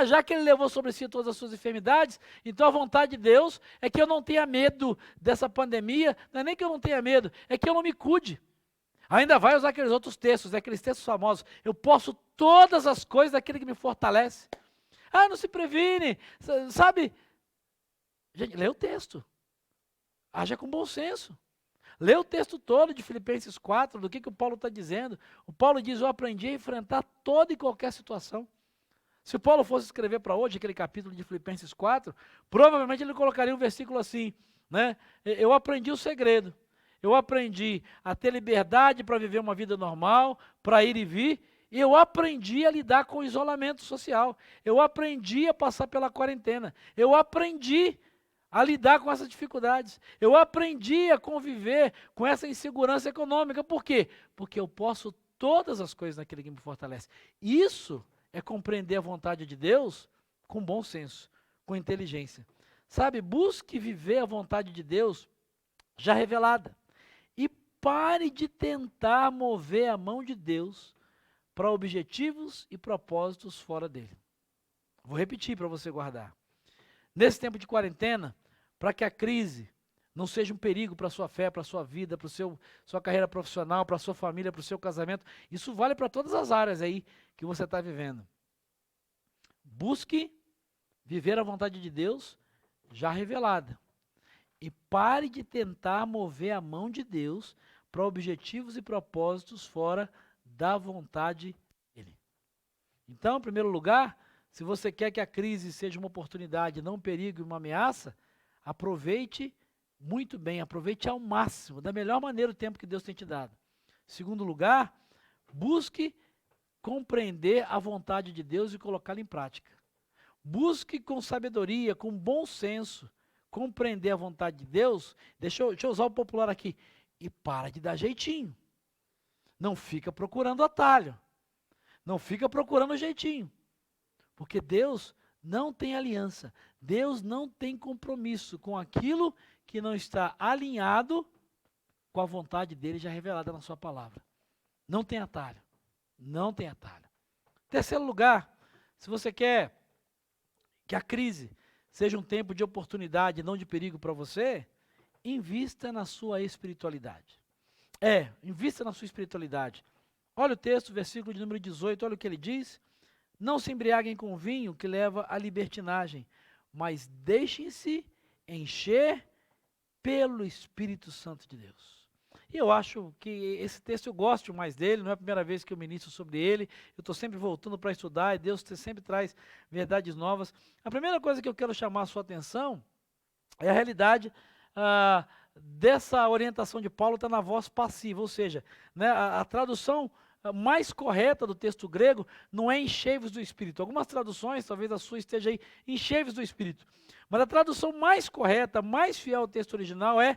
Já que ele levou sobre si todas as suas enfermidades, então a vontade de Deus é que eu não tenha medo dessa pandemia, não é nem que eu não tenha medo, é que eu não me cuide. Ainda vai usar aqueles outros textos, aqueles textos famosos, eu posso todas as coisas daquele que me fortalece. Não se previne, sabe? Gente, lê o texto. Haja com bom senso. Lê o texto todo de Filipenses 4, do que o Paulo está dizendo. O Paulo diz, eu aprendi a enfrentar toda e qualquer situação. Se o Paulo fosse escrever para hoje aquele capítulo de Filipenses 4, provavelmente ele colocaria um versículo assim, né? Eu aprendi o segredo. Eu aprendi a ter liberdade para viver uma vida normal, para ir e vir, e eu aprendi a lidar com o isolamento social. Eu aprendi a passar pela quarentena. Eu aprendi a lidar com essas dificuldades. Eu aprendi a conviver com essa insegurança econômica. Por quê? Porque eu posso todas as coisas naquele que me fortalece. Isso é compreender a vontade de Deus com bom senso, com inteligência. Sabe, busque viver a vontade de Deus já revelada. E pare de tentar mover a mão de Deus para objetivos e propósitos fora dele. Vou repetir para você guardar. Nesse tempo de quarentena, para que a crise não seja um perigo para a sua fé, para a sua vida, para sua carreira profissional, para a sua família, para o seu casamento, isso vale para todas as áreas aí que você está vivendo. Busque viver a vontade de Deus já revelada. E pare de tentar mover a mão de Deus para objetivos e propósitos fora da vontade dele. Então, em primeiro lugar, se você quer que a crise seja uma oportunidade, não um perigo e uma ameaça, aproveite muito bem, aproveite ao máximo, da melhor maneira o tempo que Deus tem te dado. Segundo lugar, busque compreender a vontade de Deus e colocá-la em prática. Busque com sabedoria, com bom senso, compreender a vontade de Deus. Deixa eu usar o popular aqui. E para de dar jeitinho. Não fica procurando atalho. Não fica procurando jeitinho. Porque Deus não tem aliança. Deus não tem compromisso com aquilo que não está alinhado com a vontade dele já revelada na sua palavra. Não tem atalho. Não tem atalho. Terceiro lugar, se você quer que a crise seja um tempo de oportunidade, não de perigo para você, invista na sua espiritualidade. Invista na sua espiritualidade. Olha o texto, versículo de número 18, olha o que ele diz. Não se embriaguem com vinho que leva à libertinagem, mas deixem-se encher pelo Espírito Santo de Deus. E eu acho que esse texto eu gosto mais dele, não é a primeira vez que eu ministro sobre ele, eu estou sempre voltando para estudar e Deus sempre traz verdades novas. A primeira coisa que eu quero chamar a sua atenção é a realidade dessa orientação de Paulo está na voz passiva, ou seja, né, a tradução mais correta do texto grego não é enchei-vos do Espírito. Algumas traduções, talvez a sua esteja aí, enchei-vos do Espírito. Mas a tradução mais correta, mais fiel ao texto original é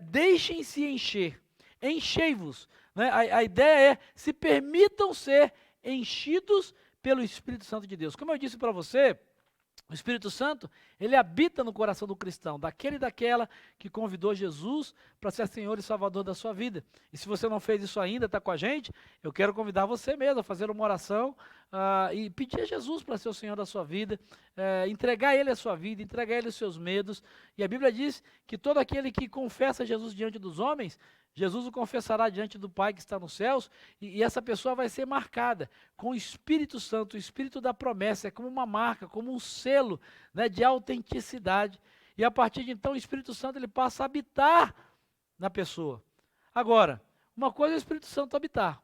deixem-se encher, enchei-vos. Né? A ideia é se permitam ser enchidos pelo Espírito Santo de Deus. Como eu disse para você, o Espírito Santo, ele habita no coração do cristão, daquele e daquela que convidou Jesus para ser Senhor e Salvador da sua vida. E se você não fez isso ainda, está com a gente, eu quero convidar você mesmo a fazer uma oração e pedir a Jesus para ser o Senhor da sua vida, entregar a Ele a sua vida, entregar a Ele os seus medos. E a Bíblia diz que todo aquele que confessa Jesus diante dos homens, Jesus o confessará diante do Pai que está nos céus, e essa pessoa vai ser marcada com o Espírito Santo, o Espírito da promessa, é como uma marca, como um selo, né, de autenticidade. E a partir de então o Espírito Santo ele passa a habitar na pessoa. Agora, uma coisa é o Espírito Santo habitar,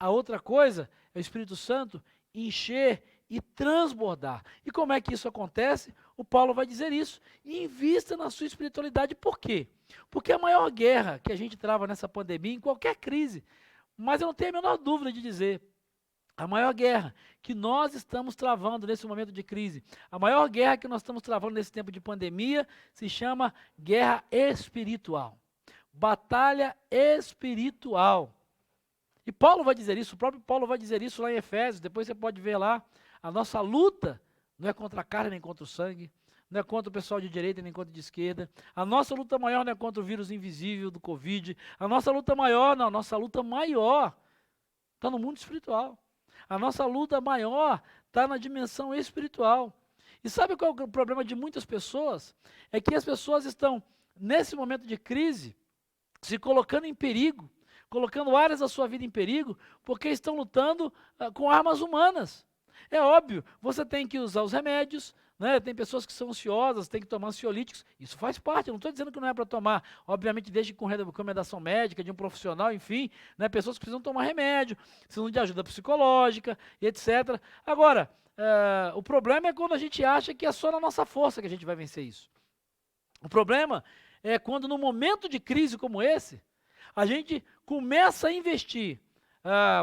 a outra coisa é o Espírito Santo encher e transbordar. E como é que isso acontece? O Paulo vai dizer isso. Invista na sua espiritualidade. Por quê? Porque a maior guerra que a gente trava nessa pandemia, em qualquer crise, mas eu não tenho a menor dúvida de dizer, a maior guerra que nós estamos travando nesse momento de crise, a maior guerra que nós estamos travando nesse tempo de pandemia, se chama guerra espiritual. Batalha espiritual. E Paulo vai dizer isso, o próprio Paulo vai dizer isso lá em Efésios, depois você pode ver lá, a nossa luta não é contra a carne nem contra o sangue, não é contra o pessoal de direita nem contra o de esquerda, a nossa luta maior não é contra o vírus invisível do Covid, a nossa luta maior está no mundo espiritual, a nossa luta maior está na dimensão espiritual. E sabe qual é o problema de muitas pessoas? É que as pessoas estão, nesse momento de crise, se colocando em perigo, colocando áreas da sua vida em perigo, porque estão lutando com armas humanas. É óbvio, você tem que usar os remédios, né? Tem pessoas que são ansiosas, tem que tomar ansiolíticos, isso faz parte, eu não estou dizendo que não é para tomar, obviamente desde com recomendação médica, de um profissional, enfim, né? Pessoas que precisam tomar remédio, precisam de ajuda psicológica, etc. Agora, o problema é quando a gente acha que é só na nossa força que a gente vai vencer isso. O problema é quando num momento de crise como esse, a gente começa a investir,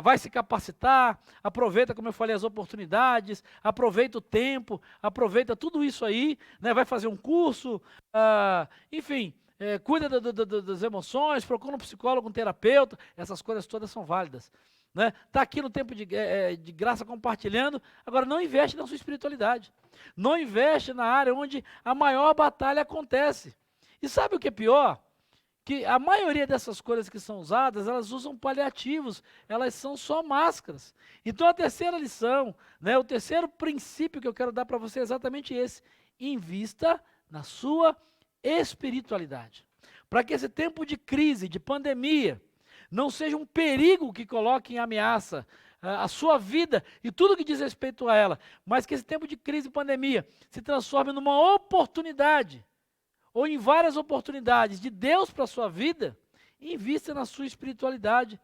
vai se capacitar, aproveita, como eu falei, as oportunidades, aproveita o tempo, aproveita tudo isso aí, né, vai fazer um curso, enfim, cuida das emoções, procura um psicólogo, um terapeuta, essas coisas todas são válidas. Está aqui no tempo de graça compartilhando, agora não investe na sua espiritualidade, não investe na área onde a maior batalha acontece. E sabe o que é pior? Que a maioria dessas coisas que são usadas, elas usam paliativos, elas são só máscaras. Então a terceira lição, o terceiro princípio que eu quero dar para você é exatamente esse: invista na sua espiritualidade. Para que esse tempo de crise, de pandemia, não seja um perigo que coloque em ameaça a sua vida e tudo que diz respeito a ela, mas que esse tempo de crise e pandemia se transforme numa oportunidade, ou em várias oportunidades de Deus para a sua vida. Invista na sua espiritualidade.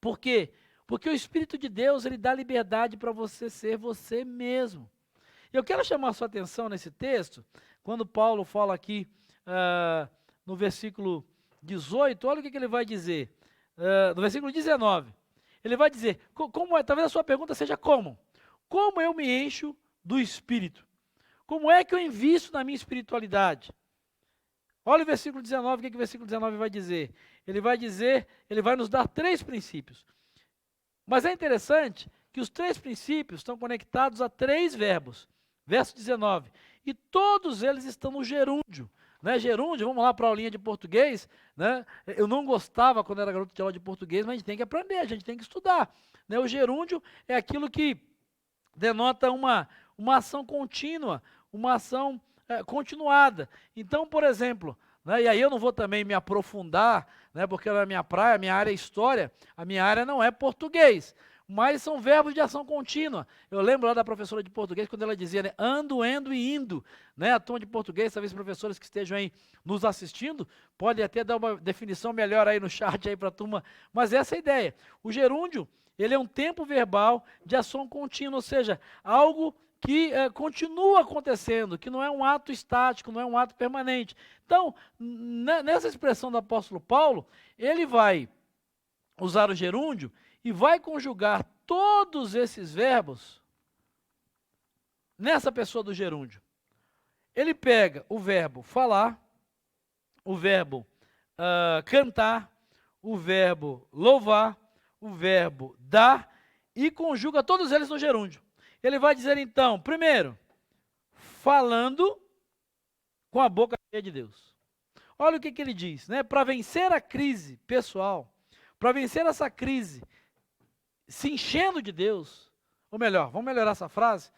Por quê? Porque o Espírito de Deus, ele dá liberdade para você ser você mesmo. Eu quero chamar a sua atenção nesse texto, quando Paulo fala aqui no versículo 18, olha o que ele vai dizer. No versículo 19, Ele vai dizer, como é, talvez a sua pergunta seja como? Como eu me encho do Espírito? Como é que eu invisto na minha espiritualidade? Olha o versículo 19, o que o versículo 19 vai dizer? Ele vai nos dar 3 princípios. Mas é interessante que os 3 princípios estão conectados a 3 verbos. Verso 19. E todos eles estão no gerúndio. Né? Gerúndio, vamos lá para a aulinha de português. Né? Eu não gostava quando era garoto de aula de português, mas a gente tem que aprender, a gente tem que estudar. Né? O gerúndio é aquilo que denota uma ação contínua, uma ação continuada. Então, por exemplo, né, e aí eu não vou também me aprofundar, né, porque na minha praia, a minha área é história, a minha área não é português, mas são verbos de ação contínua. Eu lembro lá da professora de português, quando ela dizia, né, ando, endo e indo. Né, a turma de português, talvez professores que estejam aí nos assistindo, podem até dar uma definição melhor aí no chat aí para a turma, mas essa é a ideia. O gerúndio, ele é um tempo verbal de ação contínua, ou seja, algo que continua acontecendo, que não é um ato estático, não é um ato permanente. Então, nessa expressão do apóstolo Paulo, ele vai usar o gerúndio e vai conjugar todos esses verbos nessa pessoa do gerúndio. Ele pega o verbo falar, o verbo cantar, o verbo louvar, o verbo dar e conjuga todos eles no gerúndio. Ele vai dizer então, primeiro, falando com a boca cheia de Deus. Olha o que ele diz, né? Para vencer a crise pessoal, para vencer essa crise se enchendo de Deus, ou melhor, vamos melhorar essa frase,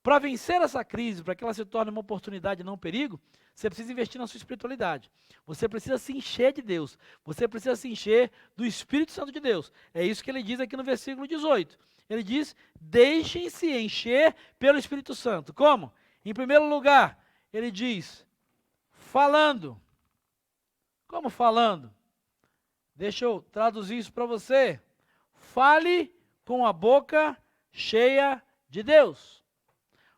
para vencer essa crise, para que ela se torne uma oportunidade e não um perigo, você precisa investir na sua espiritualidade. Você precisa se encher de Deus. Você precisa se encher do Espírito Santo de Deus. É isso que ele diz aqui no versículo 18. Ele diz, deixem-se encher pelo Espírito Santo. Como? Em primeiro lugar, ele diz, falando. Como falando? Deixa eu traduzir isso para você. Fale com a boca cheia de Deus.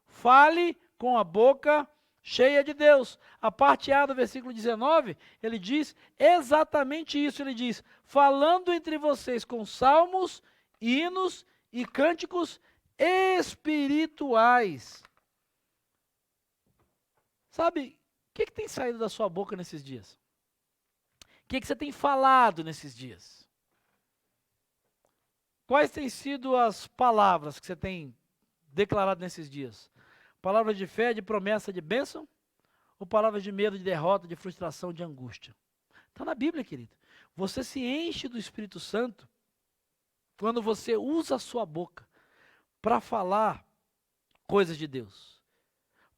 Fale com a boca cheia de Deus. A parte A do versículo 19, ele diz exatamente isso. Ele diz, falando entre vocês com salmos, hinos e cânticos espirituais. Sabe, o que tem saído da sua boca nesses dias? O que você tem falado nesses dias? Quais têm sido as palavras que você tem declarado nesses dias? Palavras de fé, de promessa, de bênção? Ou palavras de medo, de derrota, de frustração, de angústia? Está na Bíblia, querido. Você se enche do Espírito Santo quando você usa a sua boca para falar coisas de Deus.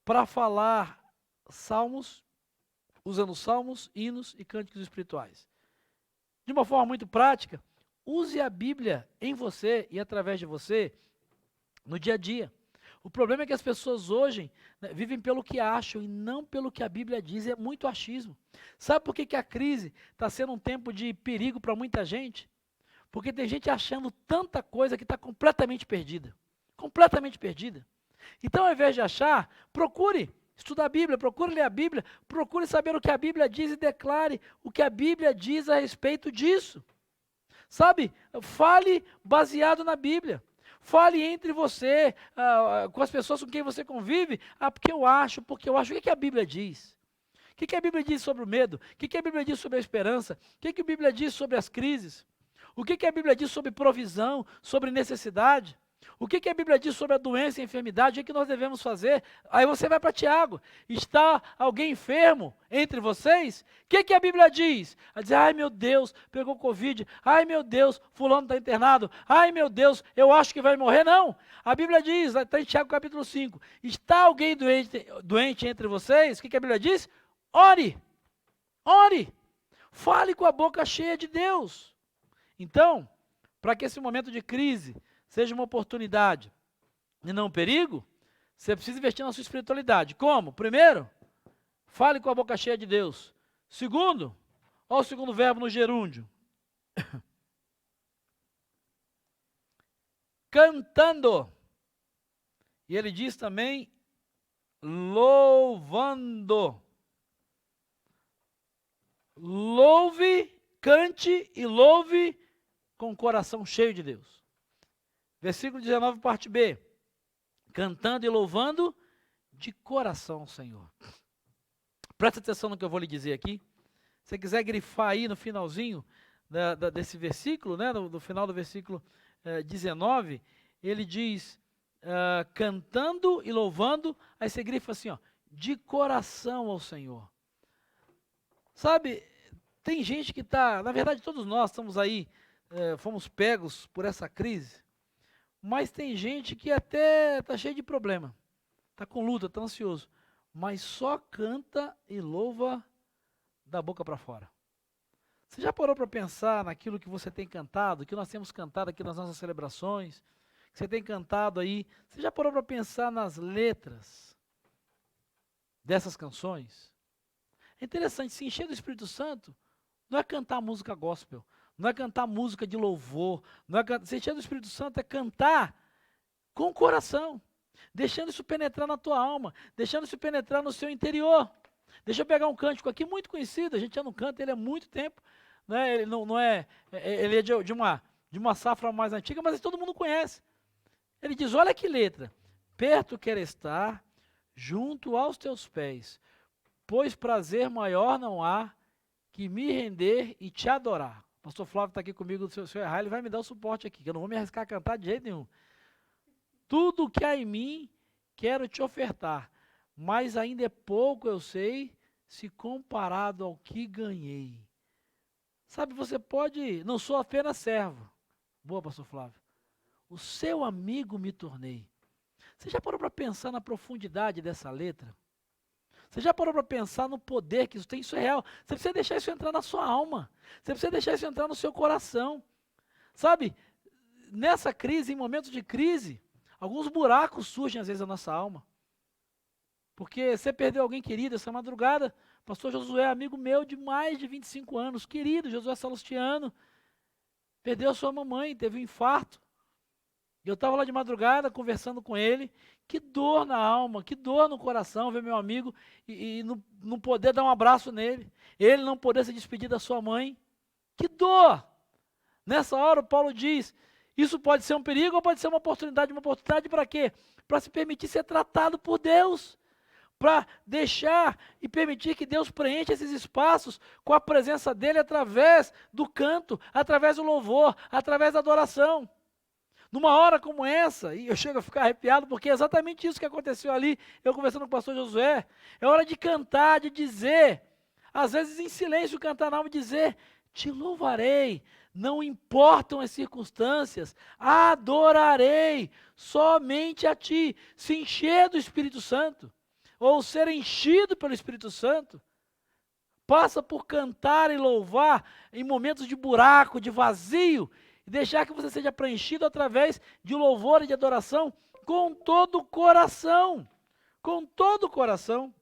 Para falar salmos, usando salmos, hinos e cânticos espirituais. De uma forma muito prática, use a Bíblia em você e através de você no dia a dia. O problema é que as pessoas hoje vivem pelo que acham e não pelo que a Bíblia diz, é muito achismo. Sabe por que a crise está sendo um tempo de perigo para muita gente? Porque tem gente achando tanta coisa que está completamente perdida. Completamente perdida. Então, ao invés de achar, procure estudar a Bíblia, procure ler a Bíblia, procure saber o que a Bíblia diz e declare o que a Bíblia diz a respeito disso. Sabe, fale baseado na Bíblia. Fale entre você, com as pessoas com quem você convive, porque eu acho. O que a Bíblia diz? O que a Bíblia diz sobre o medo? O que a Bíblia diz sobre a esperança? O que a Bíblia diz sobre as crises? O que a Bíblia diz sobre provisão, sobre necessidade? O que a Bíblia diz sobre a doença e a enfermidade? O que nós devemos fazer? Aí você vai para Tiago. Está alguém enfermo entre vocês? O que a Bíblia diz? A dizer, ai meu Deus, pegou Covid. Ai meu Deus, fulano está internado. Ai meu Deus, eu acho que vai morrer. Não. A Bíblia diz, está em Tiago capítulo 5. Está alguém doente entre vocês? O que a Bíblia diz? Ore. Ore. Fale com a boca cheia de Deus. Então, para que esse momento de crise seja uma oportunidade e não um perigo, você precisa investir na sua espiritualidade. Como? Primeiro, fale com a boca cheia de Deus. Segundo, olha o segundo verbo no gerúndio. Cantando. E ele diz também, louvando. Louve, cante e louve com o coração cheio de Deus. Versículo 19, parte B. Cantando e louvando de coração, Senhor. Presta atenção no que eu vou lhe dizer aqui. Se você quiser grifar aí no finalzinho desse versículo, né, no final do versículo 19, ele diz, cantando e louvando, aí você grifa assim, ó, de coração ao Senhor. Sabe, tem gente que está, na verdade todos nós estamos aí, fomos pegos por essa crise, mas tem gente que até está cheio de problema, está com luta, está ansioso, mas só canta e louva da boca para fora. Você já parou para pensar naquilo que você tem cantado, que nós temos cantado aqui nas nossas celebrações, que você tem cantado aí? Você já parou para pensar nas letras dessas canções? É interessante, se encher do Espírito Santo, não é cantar música gospel, não é cantar música de louvor, não é se encher do Espírito Santo é cantar com o coração, deixando isso penetrar na tua alma, deixando isso penetrar no seu interior. Deixa eu pegar um cântico aqui muito conhecido, a gente já não canta ele há muito tempo, né? Ele ele é de uma safra mais antiga, mas todo mundo conhece. Ele diz, olha que letra, perto quero estar, junto aos teus pés, pois prazer maior não há que me render e te adorar. O pastor Flávio está aqui comigo, se eu errar, ele vai me dar o suporte aqui, que eu não vou me arriscar a cantar de jeito nenhum. Tudo que há em mim, quero te ofertar, mas ainda é pouco, eu sei, se comparado ao que ganhei. Sabe, você pode, não sou apenas servo. Boa, pastor Flávio. O seu amigo me tornei. Você já parou para pensar na profundidade dessa letra? Você já parou para pensar no poder que isso tem? Isso é real. Você precisa deixar isso entrar na sua alma. Você precisa deixar isso entrar no seu coração. Sabe, nessa crise, em momentos de crise, alguns buracos surgem às vezes na nossa alma. Porque você perdeu alguém querido essa madrugada. Pastor Josué, amigo meu de mais de 25 anos, querido Josué Salustiano, perdeu a sua mamãe, teve um infarto. Eu estava lá de madrugada conversando com ele, que dor na alma, que dor no coração ver meu amigo e não poder dar um abraço nele, ele não poder se despedir da sua mãe, que dor! Nessa hora o Paulo diz, isso pode ser um perigo ou pode ser uma oportunidade para quê? Para se permitir ser tratado por Deus, para deixar e permitir que Deus preencha esses espaços com a presença dele através do canto, através do louvor, através da adoração. Numa hora como essa, e eu chego a ficar arrepiado, porque é exatamente isso que aconteceu ali, eu conversando com o pastor Josué, é hora de cantar, de dizer, às vezes em silêncio cantar na alma e dizer, te louvarei, não importam as circunstâncias, adorarei somente a ti, se encher do Espírito Santo, ou ser enchido pelo Espírito Santo, passa por cantar e louvar em momentos de buraco, de vazio, e deixar que você seja preenchido através de louvor e de adoração com todo o coração. Com todo o coração.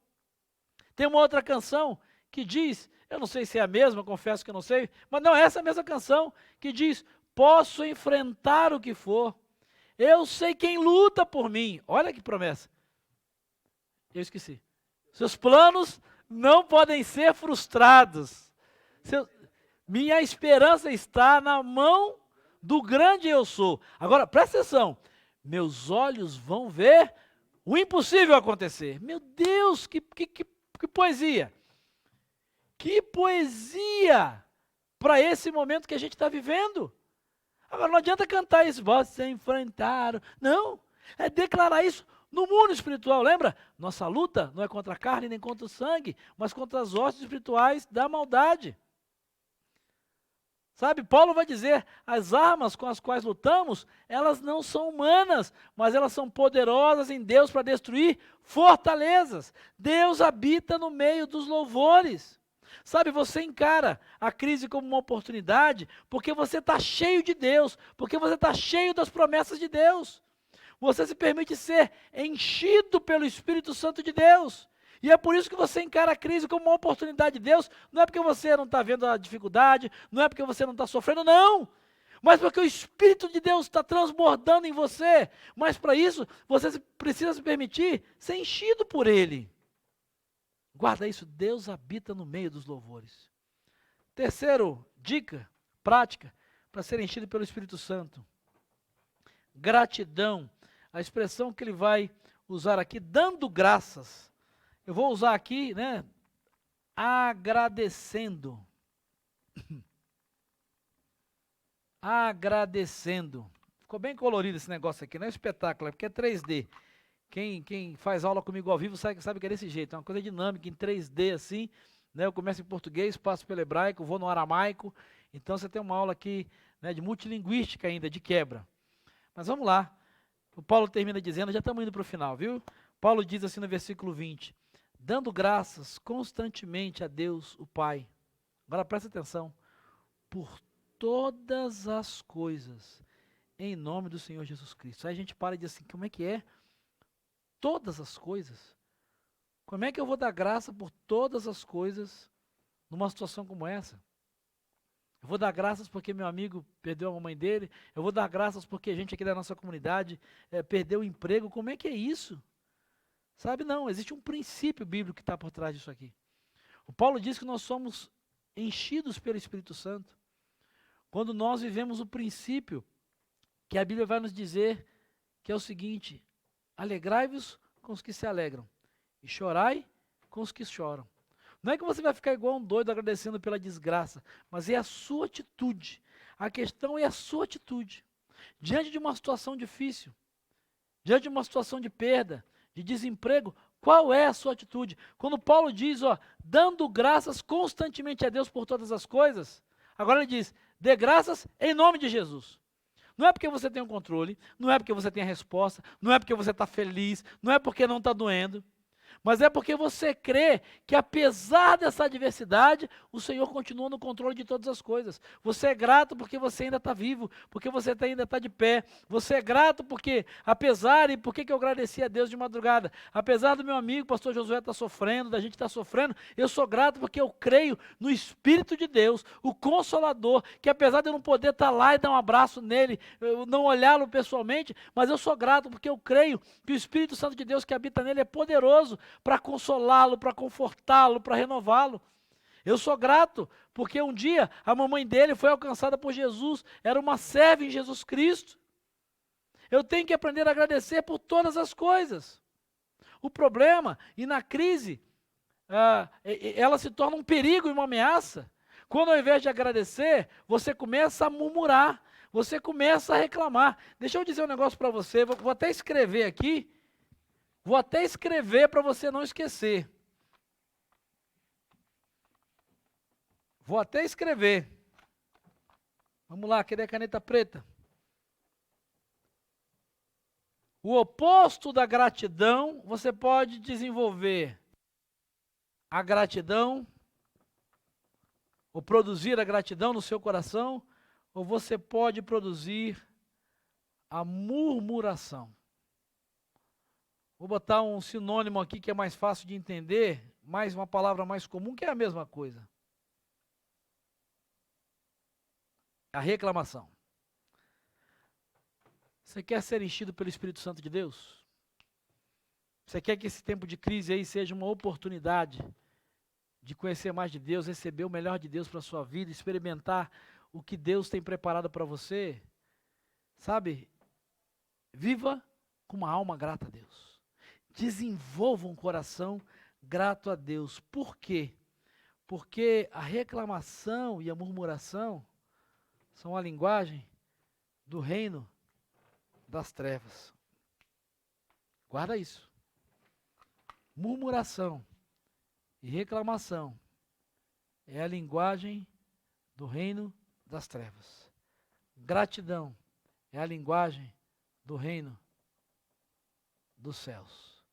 Tem uma outra canção que diz, eu não sei se é a mesma, confesso que eu não sei, mas não, essa é a mesma canção que diz, posso enfrentar o que for, eu sei quem luta por mim. Olha que promessa. Eu esqueci. Seus planos não podem ser frustrados. Minha esperança está na mão do grande eu sou. Agora, presta atenção. Meus olhos vão ver o impossível acontecer. Meu Deus, que poesia. Que poesia para esse momento que a gente está vivendo. Agora, não adianta cantar isso. Vocês enfrentaram. Não, é declarar isso no mundo espiritual. Lembra? Nossa luta não é contra a carne nem contra o sangue, mas contra as hostes espirituais da maldade. Sabe, Paulo vai dizer, as armas com as quais lutamos, elas não são humanas, mas elas são poderosas em Deus para destruir fortalezas. Deus habita no meio dos louvores. Sabe, você encara a crise como uma oportunidade, porque você está cheio de Deus, porque você está cheio das promessas de Deus. Você se permite ser enchido pelo Espírito Santo de Deus. E é por isso que você encara a crise como uma oportunidade de Deus, não é porque você não está vendo a dificuldade, não é porque você não está sofrendo, não. Mas porque o Espírito de Deus está transbordando em você. Mas para isso, você precisa se permitir ser enchido por Ele. Guarda isso, Deus habita no meio dos louvores. Terceiro, dica, prática, para ser enchido pelo Espírito Santo. gratidão, a expressão que ele vai usar aqui, dando graças. Eu vou usar aqui, né, agradecendo. Agradecendo. Ficou bem colorido esse negócio aqui, não é um espetáculo, é porque é 3D. Quem faz aula comigo ao vivo sabe que é desse jeito, é uma coisa dinâmica, em 3D assim, né? Eu começo em português, passo pelo hebraico, vou no aramaico, então você tem uma aula aqui, né, de multilinguística ainda, de quebra. Mas vamos lá, o Paulo termina dizendo, já estamos indo para o final, viu? Paulo diz assim no versículo 20, dando graças constantemente a Deus, o Pai. Agora presta atenção, por todas as coisas, em nome do Senhor Jesus Cristo. Aí a gente para e diz assim, como é que é? Todas as coisas? Como é que eu vou dar graça por todas as coisas numa situação como essa? Eu vou dar graças porque meu amigo perdeu a mamãe dele, eu vou dar graças porque a gente aqui da nossa comunidade perdeu o emprego, como é que é isso? Sabe, não, existe um princípio bíblico que está por trás disso aqui. O Paulo diz que nós somos enchidos pelo Espírito Santo, quando nós vivemos o princípio que a Bíblia vai nos dizer, que é o seguinte, alegrai-vos com os que se alegram, e chorai com os que choram. Não é que você vai ficar igual um doido agradecendo pela desgraça, mas é a sua atitude. A questão é a sua atitude. Diante de uma situação difícil, diante de uma situação de perda, de desemprego, qual é a sua atitude? Quando Paulo diz, ó, dando graças constantemente a Deus por todas as coisas, agora ele diz, dê graças em nome de Jesus. Não é porque você tem o controle, não é porque você tem a resposta, não é porque você está feliz, não é porque não está doendo, mas é porque você crê que apesar dessa adversidade, o Senhor continua no controle de todas as coisas. Você é grato porque você ainda está vivo, porque você ainda está de pé. Você é grato porque, apesar, e por que eu agradeci a Deus de madrugada? Apesar do meu amigo, pastor Josué, estar sofrendo, da gente estar sofrendo, eu sou grato porque eu creio no Espírito de Deus, o Consolador, que apesar de eu não poder estar lá e dar um abraço nele, eu não olhá-lo pessoalmente, mas eu sou grato porque eu creio que o Espírito Santo de Deus que habita nele é poderoso para consolá-lo, para confortá-lo, para renová-lo. Eu sou grato, porque um dia a mamãe dele foi alcançada por Jesus, era uma serva em Jesus Cristo. Eu tenho que aprender a agradecer por todas as coisas. O problema, e na crise, ela se torna um perigo e uma ameaça, quando ao invés de agradecer, você começa a murmurar, você começa a reclamar. Deixa eu dizer um negócio para você, vou até escrever aqui, vou até escrever para você não esquecer. Vou até escrever. Vamos lá, cadê a caneta preta? O oposto da gratidão, você pode desenvolver a gratidão, ou produzir a gratidão no seu coração, ou você pode produzir a murmuração. Vou botar um sinônimo aqui que é mais fácil de entender, mais uma palavra mais comum, que é a mesma coisa. A reclamação. Você quer ser enchido pelo Espírito Santo de Deus? Você quer que esse tempo de crise aí seja uma oportunidade de conhecer mais de Deus, receber o melhor de Deus para a sua vida, experimentar o que Deus tem preparado para você? Sabe? Viva com uma alma grata a Deus. Desenvolva um coração grato a Deus. Por quê? Porque a reclamação e a murmuração são a linguagem do reino das trevas. Guarda isso. Murmuração e reclamação é a linguagem do reino das trevas. Gratidão é a linguagem do reino dos céus,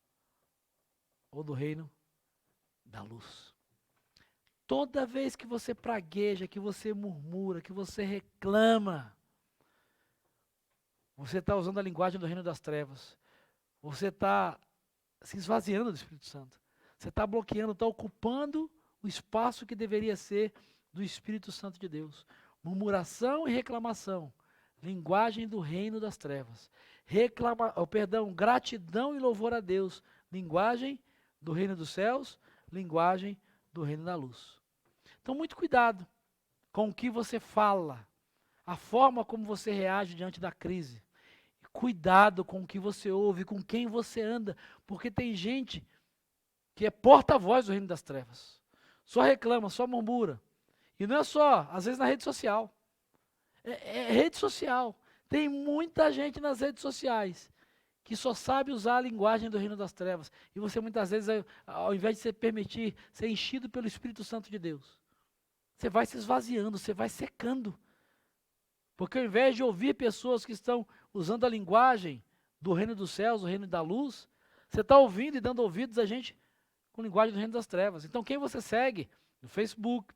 ou do reino da luz. Toda vez que você pragueja, que você murmura, que você reclama, você está usando a linguagem do reino das trevas. Você está se esvaziando do Espírito Santo. Você está bloqueando, está ocupando o espaço que deveria ser do Espírito Santo de Deus. Murmuração e reclamação, linguagem do reino das trevas. Gratidão e louvor a Deus, linguagem do reino dos céus, linguagem do reino da luz. Então, muito cuidado com o que você fala, a forma como você reage diante da crise. Cuidado com o que você ouve, com quem você anda, porque tem gente que é porta-voz do reino das trevas. Só reclama, só murmura. E não é só, às vezes na rede social. É rede social. Tem muita gente nas redes sociais que só sabe usar a linguagem do reino das trevas. E você muitas vezes, ao invés de se permitir ser enchido pelo Espírito Santo de Deus, você vai se esvaziando, você vai secando. Porque ao invés de ouvir pessoas que estão usando a linguagem do reino dos céus, do reino da luz, você está ouvindo e dando ouvidos a gente com linguagem do reino das trevas. Então quem você segue no Facebook,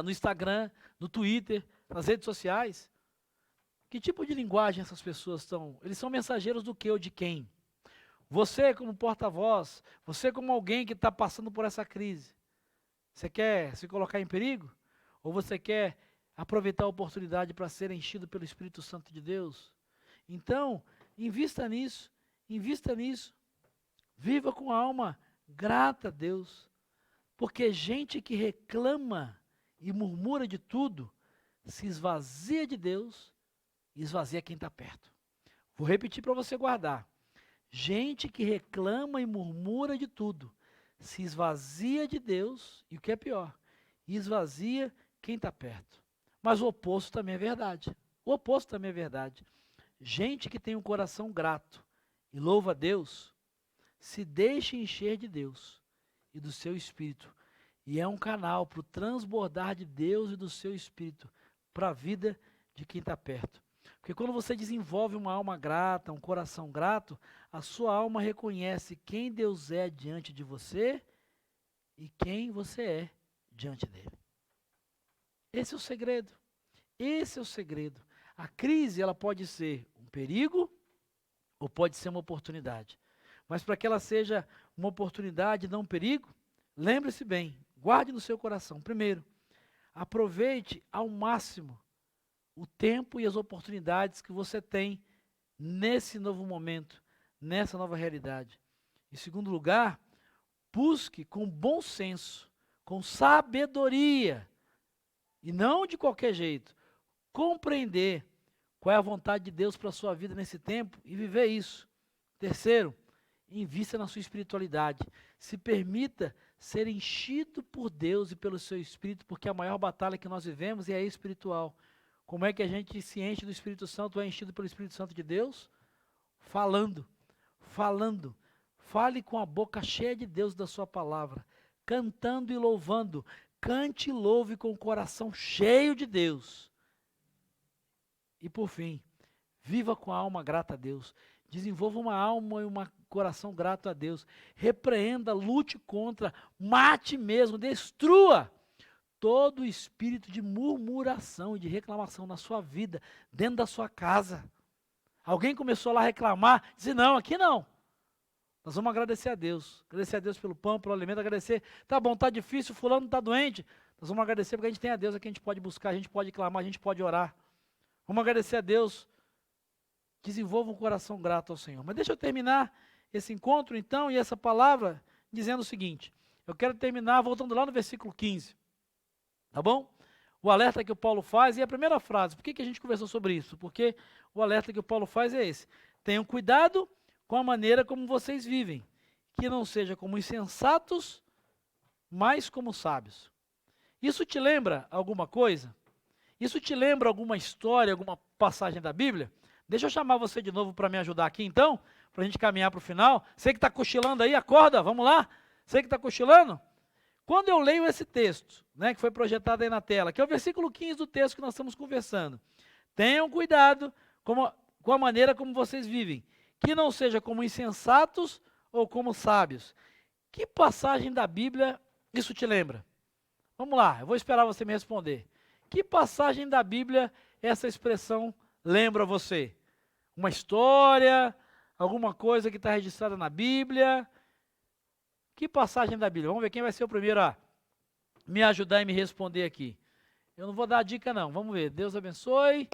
no Instagram, no Twitter, nas redes sociais, que tipo de linguagem essas pessoas estão? Eles são mensageiros do quê ou de quem? Você como porta-voz, você como alguém que está passando por essa crise, você quer se colocar em perigo? Ou você quer aproveitar a oportunidade para ser enchido pelo Espírito Santo de Deus? Então, invista nisso, invista nisso. Viva com a alma grata a Deus. Porque gente que reclama e murmura de tudo, se esvazia de Deus e esvazia quem está perto. Vou repetir para você guardar. Gente que reclama e murmura de tudo, se esvazia de Deus, e o que é pior, esvazia quem está perto. Mas o oposto também é verdade. O oposto também é verdade. Gente que tem um coração grato e louva a Deus, se deixa encher de Deus e do seu Espírito. E é um canal para o transbordar de Deus e do seu Espírito para a vida de quem está perto. Porque quando você desenvolve uma alma grata, um coração grato, a sua alma reconhece quem Deus é diante de você e quem você é diante dele. Esse é o segredo. Esse é o segredo. A crise, ela pode ser um perigo ou pode ser uma oportunidade. Mas para que ela seja uma oportunidade, não um perigo, lembre-se bem, guarde no seu coração. Primeiro, aproveite ao máximo o tempo e as oportunidades que você tem nesse novo momento, nessa nova realidade. Em segundo lugar, busque com bom senso, com sabedoria, e não de qualquer jeito, compreender qual é a vontade de Deus para a sua vida nesse tempo e viver isso. Terceiro, invista na sua espiritualidade. Se permita ser enchido por Deus e pelo seu Espírito, porque a maior batalha que nós vivemos é a espiritual. Como é que a gente se enche do Espírito Santo, é enchido pelo Espírito Santo de Deus? Falando, falando. Fale com a boca cheia de Deus da sua palavra, cantando e louvando. Cante e louve com o coração cheio de Deus. E por fim, viva com a alma grata a Deus. Desenvolva uma alma e um coração grato a Deus. Repreenda, lute contra, mate mesmo, destrua todo o espírito de murmuração e de reclamação na sua vida, dentro da sua casa. Alguém começou lá a reclamar, dizer, não, aqui não. Nós vamos agradecer a Deus pelo pão, pelo alimento, agradecer, tá bom, tá difícil, fulano está doente, nós vamos agradecer porque a gente tem a Deus, aqui a gente pode buscar, a gente pode clamar, a gente pode orar. Vamos agradecer a Deus. Desenvolva um coração grato ao Senhor. Mas deixa eu terminar esse encontro então e essa palavra dizendo o seguinte. Eu quero terminar voltando lá no versículo 15. Tá bom? O alerta que o Paulo faz, e a primeira frase, por que a gente conversou sobre isso? Porque o alerta que o Paulo faz é esse. Tenham cuidado com a maneira como vocês vivem, que não seja como insensatos, mas como sábios. Isso te lembra alguma coisa? Isso te lembra alguma história, alguma passagem da Bíblia? Deixa eu chamar você de novo para me ajudar aqui então, para a gente caminhar para o final. Você que está cochilando aí, acorda, vamos lá. Você que está cochilando? Quando eu leio esse texto, né, que foi projetado aí na tela, que é o versículo 15 do texto que nós estamos conversando. Tenham cuidado com a maneira como vocês vivem, que não seja como insensatos ou como sábios. Que passagem da Bíblia isso te lembra? Vamos lá, eu vou esperar você me responder. Que passagem da Bíblia essa expressão lembra você? Uma história, alguma coisa que está registrada na Bíblia? Que passagem da Bíblia? Vamos ver quem vai ser o primeiro a me ajudar e me responder aqui. Eu não vou dar a dica não, vamos ver. Deus abençoe.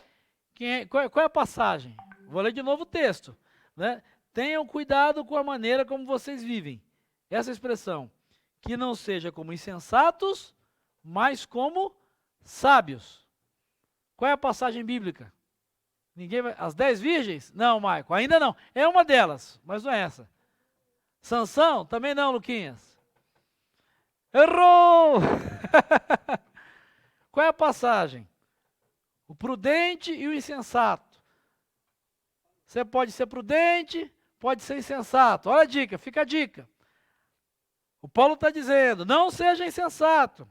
Qual é a passagem? Vou ler de novo o texto. Né? Tenham cuidado com a maneira como vocês vivem. Essa expressão. Que não seja como insensatos, mas como sábios. Qual é a passagem bíblica? Ninguém vai... As 10 virgens? Não, Maico, ainda não. É uma delas, mas não é essa. Sansão? Também não, Luquinhas. Errou! Qual é a passagem? O prudente e o insensato. Você pode ser prudente, pode ser insensato. Olha a dica, fica a dica. O Paulo está dizendo, não seja insensato,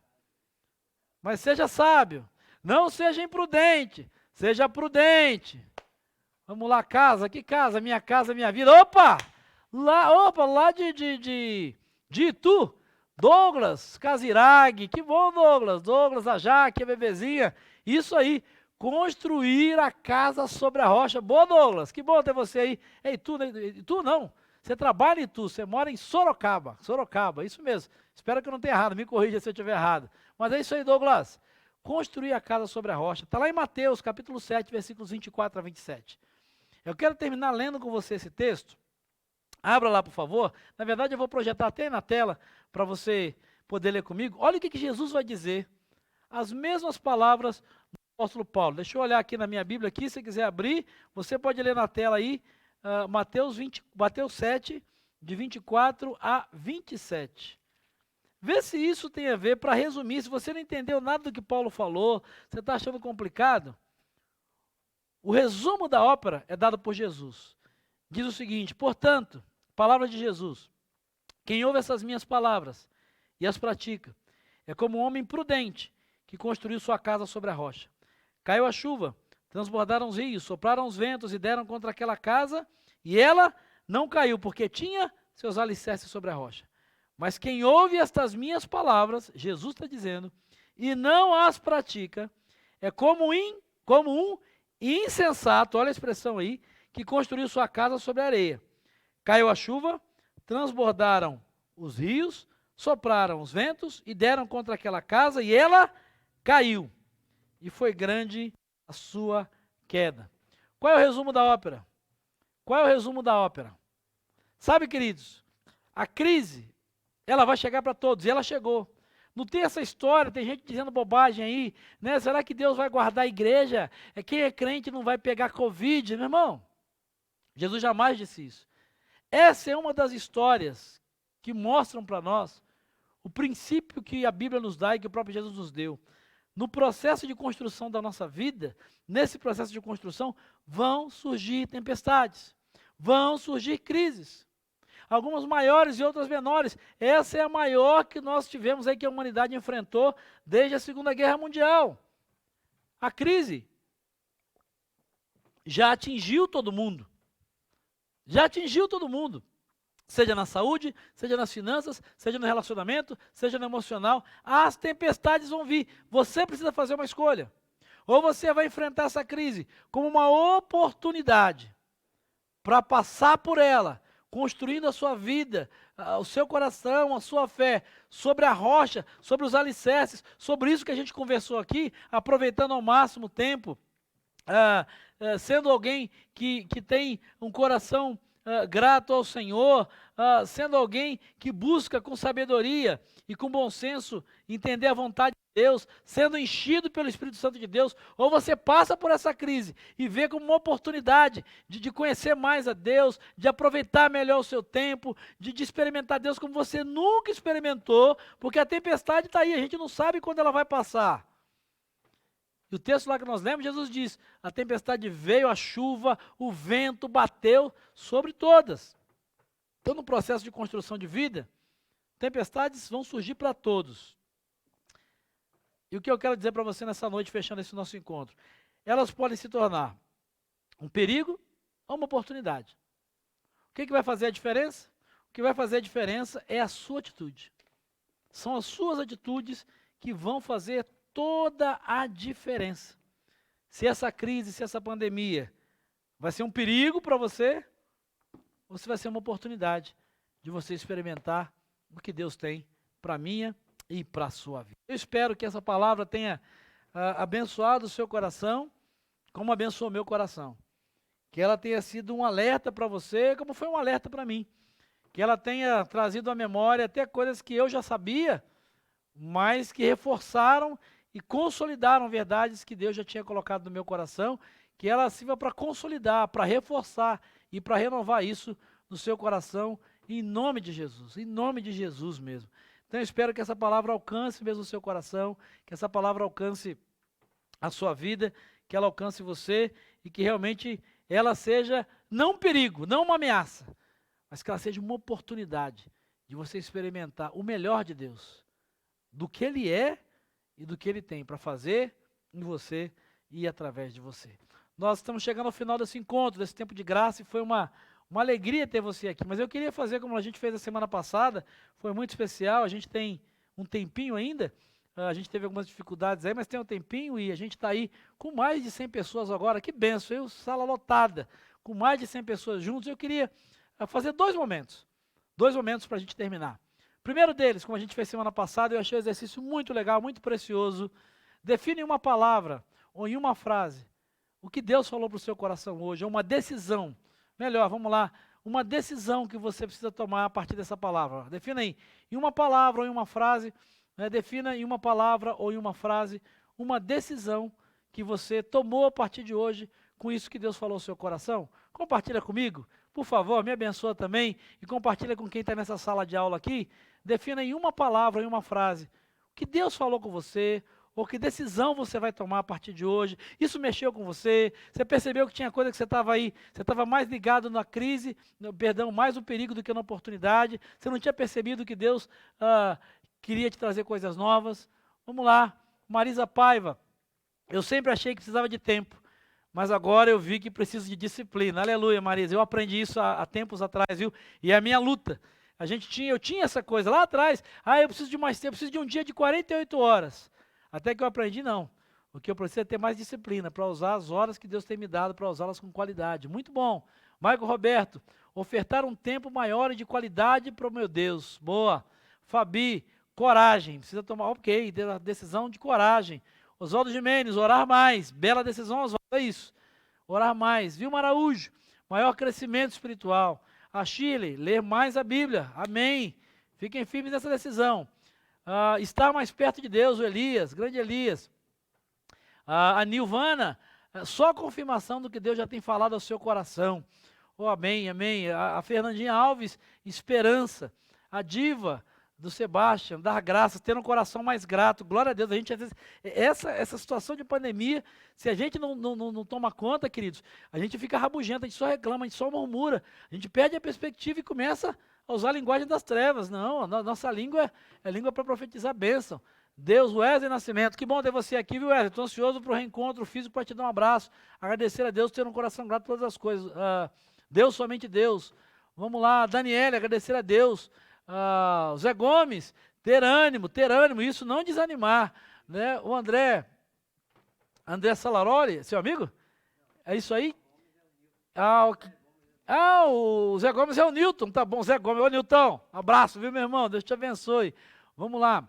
mas seja sábio. Não seja imprudente, seja prudente. Vamos lá, casa, que casa? Minha casa, minha vida. Opa! Lá de Itu. Douglas Casiraghi, que bom, Douglas. Douglas, a Jaque, a bebezinha. Isso aí, construir a casa sobre a rocha. Boa, Douglas, que bom ter você aí. É Itu, né? Itu não. Você trabalha em Itu, você mora em Sorocaba. Sorocaba, isso mesmo. Espero que eu não tenha errado, me corrija se eu estiver errado. Mas é isso aí, Douglas. Construir a casa sobre a rocha. Está lá em Mateus, capítulo 7, versículos 24 a 27. Eu quero terminar lendo com você esse texto. Abra lá, por favor. Na verdade, eu vou projetar até aí na tela para você poder ler comigo. Olha o que Jesus vai dizer. As mesmas palavras do apóstolo Paulo. Deixa eu olhar aqui na minha Bíblia, aqui, se você quiser abrir, você pode ler na tela aí, Mateus 7, de 24 a 27. Vê se isso tem a ver, para resumir, se você não entendeu nada do que Paulo falou, você está achando complicado, o resumo da ópera é dado por Jesus. Diz o seguinte, portanto, palavra de Jesus, quem ouve essas minhas palavras e as pratica, é como um homem prudente que construiu sua casa sobre a rocha. Caiu a chuva, transbordaram os rios, sopraram os ventos e deram contra aquela casa, e ela não caiu, porque tinha seus alicerces sobre a rocha. Mas quem ouve estas minhas palavras, Jesus está dizendo, e não as pratica, é como um insensato, olha a expressão aí, que construiu sua casa sobre a areia. Caiu a chuva, transbordaram os rios, sopraram os ventos e deram contra aquela casa, e ela caiu. E foi grande a sua queda. Qual é o resumo da ópera? Qual é o resumo da ópera? Sabe, queridos, a crise, ela vai chegar para todos, e ela chegou. Não tem essa história, tem gente dizendo bobagem aí, né? Será que Deus vai guardar a igreja? Quem é crente não vai pegar Covid, meu irmão? Jesus jamais disse isso. Essa é uma das histórias que mostram para nós o princípio que a Bíblia nos dá e que o próprio Jesus nos deu. No processo de construção da nossa vida, nesse processo de construção, vão surgir tempestades, vão surgir crises. Algumas maiores e outras menores. Essa é a maior que nós tivemos aí, que a humanidade enfrentou desde a Segunda Guerra Mundial. A crise já atingiu todo mundo. Já atingiu todo mundo. Seja na saúde, seja nas finanças, seja no relacionamento, seja no emocional. As tempestades vão vir. Você precisa fazer uma escolha. Ou você vai enfrentar essa crise como uma oportunidade para passar por ela, construindo a sua vida, o seu coração, a sua fé, sobre a rocha, sobre os alicerces, sobre isso que a gente conversou aqui, aproveitando ao máximo o tempo, sendo alguém que tem um coração grato ao Senhor, sendo alguém que busca com sabedoria e com bom senso entender a vontade de Deus, sendo enchido pelo Espírito Santo de Deus, ou você passa por essa crise e vê como uma oportunidade de conhecer mais a Deus, de aproveitar melhor o seu tempo, de experimentar Deus como você nunca experimentou, porque a tempestade está aí, a gente não sabe quando ela vai passar. E o texto lá que nós lemos, Jesus diz, a tempestade veio, a chuva, o vento bateu sobre todas. Então, no processo de construção de vida, tempestades vão surgir para todos. E o que eu quero dizer para você nessa noite, fechando esse nosso encontro? Elas podem se tornar um perigo ou uma oportunidade. O que vai fazer a diferença? O que vai fazer a diferença é a sua atitude. São as suas atitudes que vão fazer toda a diferença. Se essa crise, se essa pandemia vai ser um perigo para você, ou se vai ser uma oportunidade de você experimentar o que Deus tem para a minha e para a sua vida. Eu espero que essa palavra tenha abençoado o seu coração, como abençoou meu coração. Que ela tenha sido um alerta para você, como foi um alerta para mim. Que ela tenha trazido à memória até coisas que eu já sabia, mas que reforçaram e consolidaram verdades que Deus já tinha colocado no meu coração, que ela sirva para consolidar, para reforçar e para renovar isso no seu coração, em nome de Jesus mesmo. Então eu espero que essa palavra alcance mesmo o seu coração, que essa palavra alcance a sua vida, que ela alcance você e que realmente ela seja não um perigo, não uma ameaça, mas que ela seja uma oportunidade de você experimentar o melhor de Deus, do que Ele é e do que Ele tem para fazer em você e através de você. Nós estamos chegando ao final desse encontro, desse tempo de graça, e foi uma alegria ter você aqui. Mas eu queria fazer como a gente fez a semana passada, foi muito especial, a gente tem um tempinho ainda, a gente teve algumas dificuldades aí, mas tem um tempinho e a gente está aí com mais de 100 pessoas agora, que benção, eu, sala lotada, com mais de 100 pessoas juntos. Eu queria fazer dois momentos para a gente terminar. Primeiro deles, como a gente fez semana passada, eu achei o exercício muito legal, muito precioso. Define em uma palavra ou em uma frase o que Deus falou para o seu coração hoje, é uma decisão. Melhor, vamos lá, uma decisão que você precisa tomar a partir dessa palavra. Defina aí, em uma palavra ou em uma frase, defina em uma palavra ou em uma frase, uma decisão que você tomou a partir de hoje com isso que Deus falou ao seu coração. Compartilha comigo, por favor, me abençoa também e compartilha com quem está nessa sala de aula aqui. Defina em uma palavra ou em uma frase o que Deus falou com você, ou que decisão você vai tomar a partir de hoje. Isso mexeu com você? Você percebeu que tinha coisa que você estava aí, você estava mais ligado na crise, mais no perigo do que na oportunidade. Você não tinha percebido que Deus queria te trazer coisas novas. Vamos lá, Marisa Paiva. Eu sempre achei que precisava de tempo, mas agora eu vi que preciso de disciplina. Aleluia, Marisa. Eu aprendi isso há tempos atrás, viu? E é a minha luta. Eu tinha essa coisa lá atrás. Eu preciso de mais tempo, eu preciso de um dia de 48 horas. Até que eu aprendi, não. O que eu preciso é ter mais disciplina para usar as horas que Deus tem me dado, para usá-las com qualidade. Muito bom. Michael Roberto, ofertar um tempo maior e de qualidade para o meu Deus. Boa. Fabi, coragem. Precisa tomar, ok, decisão de coragem. Oswaldo Gimenez, orar mais. Bela decisão, Oswaldo, é isso. Orar mais. Vilma Araújo, maior crescimento espiritual. A Shirley, ler mais a Bíblia. Amém. Fiquem firmes nessa decisão. Estar mais perto de Deus, o Elias, grande Elias. A Nilvana, só a confirmação do que Deus já tem falado ao seu coração. Oh, amém, amém. A Fernandinha Alves, esperança. A Diva do Sebastião, dar graças, ter um coração mais grato. Glória a Deus. A gente, às vezes, essa situação de pandemia, se a gente não toma conta, queridos, a gente fica rabugento, a gente só reclama, a gente só murmura, a gente perde a perspectiva e começa a usar a linguagem das trevas. Não, a nossa língua é língua para profetizar bênção. Deus, Wesley Nascimento, que bom ter você aqui, viu, Wesley? Estou ansioso para o reencontro físico para te dar um abraço, agradecer a Deus, ter um coração grato por todas as coisas. Deus, somente Deus. Vamos lá, Daniela, agradecer a Deus. Zé Gomes, ter ânimo, isso não desanimar. Né? O André Salaroli, seu amigo? É isso aí? O Zé Gomes é o Newton, tá bom, Zé Gomes, ô Newton, abraço, viu, meu irmão, Deus te abençoe. Vamos lá,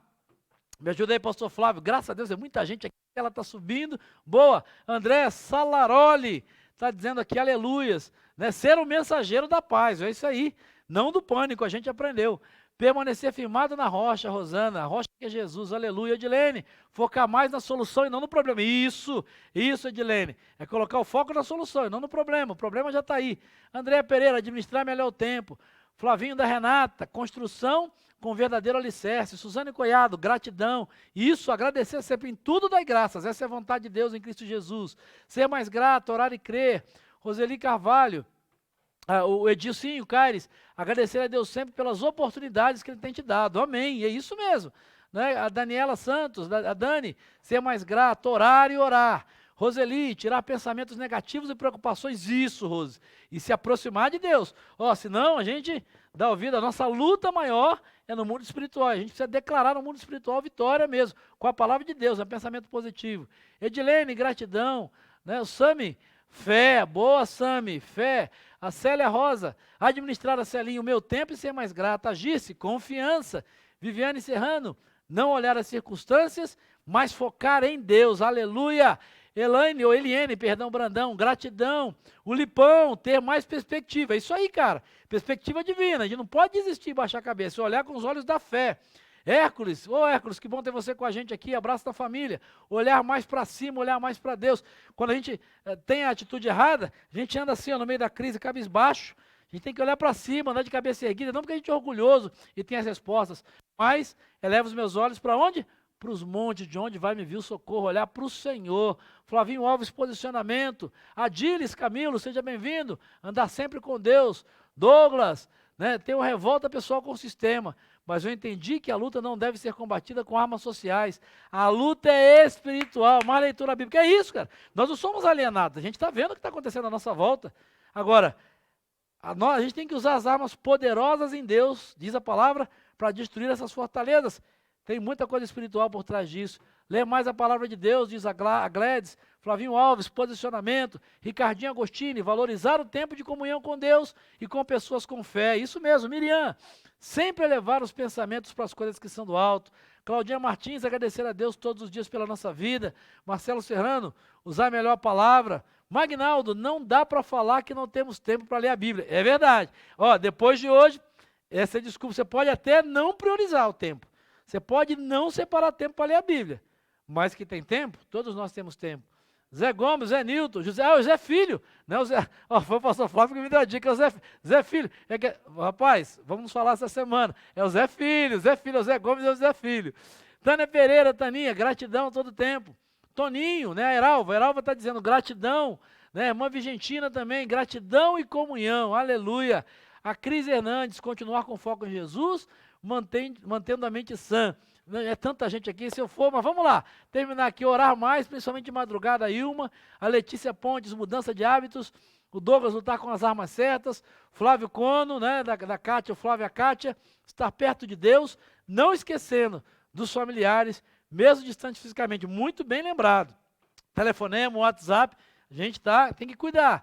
me ajuda aí, pastor Flávio, graças a Deus, é muita gente aqui, ela está subindo, boa. André Salaroli, está dizendo aqui, aleluias, né? Ser um mensageiro da paz, é isso aí, não do pânico, a gente aprendeu. Permanecer firmado na rocha, Rosana, a rocha que é Jesus, aleluia. Edilene, focar mais na solução e não no problema. Isso, Edilene, é colocar o foco na solução e não no problema, o problema já está aí. Andréa Pereira, administrar melhor o tempo. Flavinho da Renata, construção com verdadeiro alicerce. Suzane Coiado, gratidão. Isso, agradecer sempre em tudo dai graças, essa é a vontade de Deus em Cristo Jesus. Ser mais grato, orar e crer. Roseli Carvalho, o Edilcinho Caires, agradecer a Deus sempre pelas oportunidades que Ele tem te dado, amém, é isso mesmo, né? A Daniela Santos, a Dani, ser mais grato, orar e orar. Roseli, tirar pensamentos negativos e preocupações, isso, Rose, e se aproximar de Deus, senão a gente dá ouvido, a nossa luta maior é no mundo espiritual, a gente precisa declarar no mundo espiritual vitória mesmo, com a palavra de Deus, pensamento positivo. Edilene, gratidão, né? O Sami, fé, boa Sami, fé. A Célia Rosa, administrar a Celinha o meu tempo e ser mais grata. A Girce, confiança. Viviane Serrano, não olhar as circunstâncias, mas focar em Deus, aleluia. Eliene, Brandão, gratidão. O Lipão, ter mais perspectiva. É isso aí, cara, perspectiva divina, a gente não pode desistir e baixar a cabeça, olhar com os olhos da fé. Hércules, ô Hércules, que bom ter você com a gente aqui, abraço da família. Olhar mais para cima, olhar mais para Deus. Quando a gente tem a atitude errada, a gente anda assim, ó, no meio da crise, cabisbaixo. A gente tem que olhar para cima, andar de cabeça erguida, não porque a gente é orgulhoso e tem as respostas, mas eleva os meus olhos para onde? Para os montes, de onde vai me vir o socorro, olhar para o Senhor. Flavinho Alves, posicionamento. Adiles Camilo, seja bem-vindo. Andar sempre com Deus. Douglas, né, tem uma revolta pessoal com o sistema, mas eu entendi que a luta não deve ser combatida com armas sociais. A luta é espiritual, mais leitura bíblica. É isso, cara. Nós não somos alienados, a gente está vendo o que está acontecendo à nossa volta. Agora, a gente tem que usar as armas poderosas em Deus, diz a palavra, para destruir essas fortalezas. Tem muita coisa espiritual por trás disso. Lê mais a palavra de Deus, diz a Gledes, Flavinho Alves, posicionamento, Ricardinho Agostini, valorizar o tempo de comunhão com Deus e com pessoas com fé. Isso mesmo, Miriam, sempre elevar os pensamentos para as coisas que são do alto. Claudinha Martins, agradecer a Deus todos os dias pela nossa vida. Marcelo Serrano, usar a melhor palavra. Magnaldo, não dá para falar que não temos tempo para ler a Bíblia. É verdade. Ó, depois de hoje, essa desculpa, você pode até não priorizar o tempo. Você pode não separar tempo para ler a Bíblia, mas que tem tempo, todos nós temos tempo. Zé Gomes, Zé Nilton, o Zé Filho, né? Foi o pastor Flávio que me deu a dica, é o Zé Filho. Rapaz, vamos falar essa semana, é o Zé Filho, é o Zé Gomes, é o Zé Filho. Tânia Pereira, Taninha, gratidão todo tempo. Toninho, né? A Eralva está dizendo gratidão, né? Irmã Vigentina também, gratidão e comunhão, aleluia. A Cris Hernandes, continuar com foco em Jesus, mantendo a mente sã. É tanta gente aqui, se eu for, mas vamos lá, terminar aqui, orar mais, principalmente de madrugada, a Ilma, a Letícia Pontes, mudança de hábitos, o Douglas lutar com as armas certas, Flávio Cono, né, da Kátia, o Flávio e a Kátia, estar perto de Deus, não esquecendo dos familiares, mesmo distantes fisicamente, muito bem lembrado. Telefonema, WhatsApp, a gente tem que cuidar.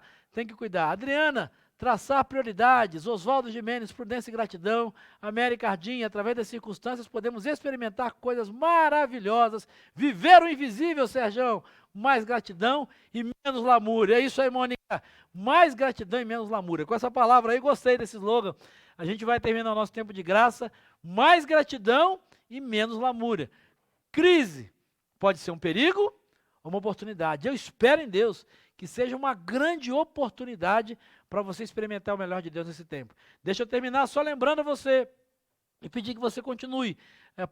Adriana, traçar prioridades. Oswaldo Gimenez, prudência e gratidão. América Cardinha, através das circunstâncias, podemos experimentar coisas maravilhosas. Viver o invisível, Serjão. Mais gratidão e menos lamúria. É isso aí, Mônica. Mais gratidão e menos lamúria. Com essa palavra aí, gostei desse slogan. A gente vai terminar o nosso tempo de graça. Mais gratidão e menos lamúria. Crise pode ser um perigo ou uma oportunidade. Eu espero em Deus que seja uma grande oportunidade para você experimentar o melhor de Deus nesse tempo. Deixa eu terminar só lembrando você e pedir que você continue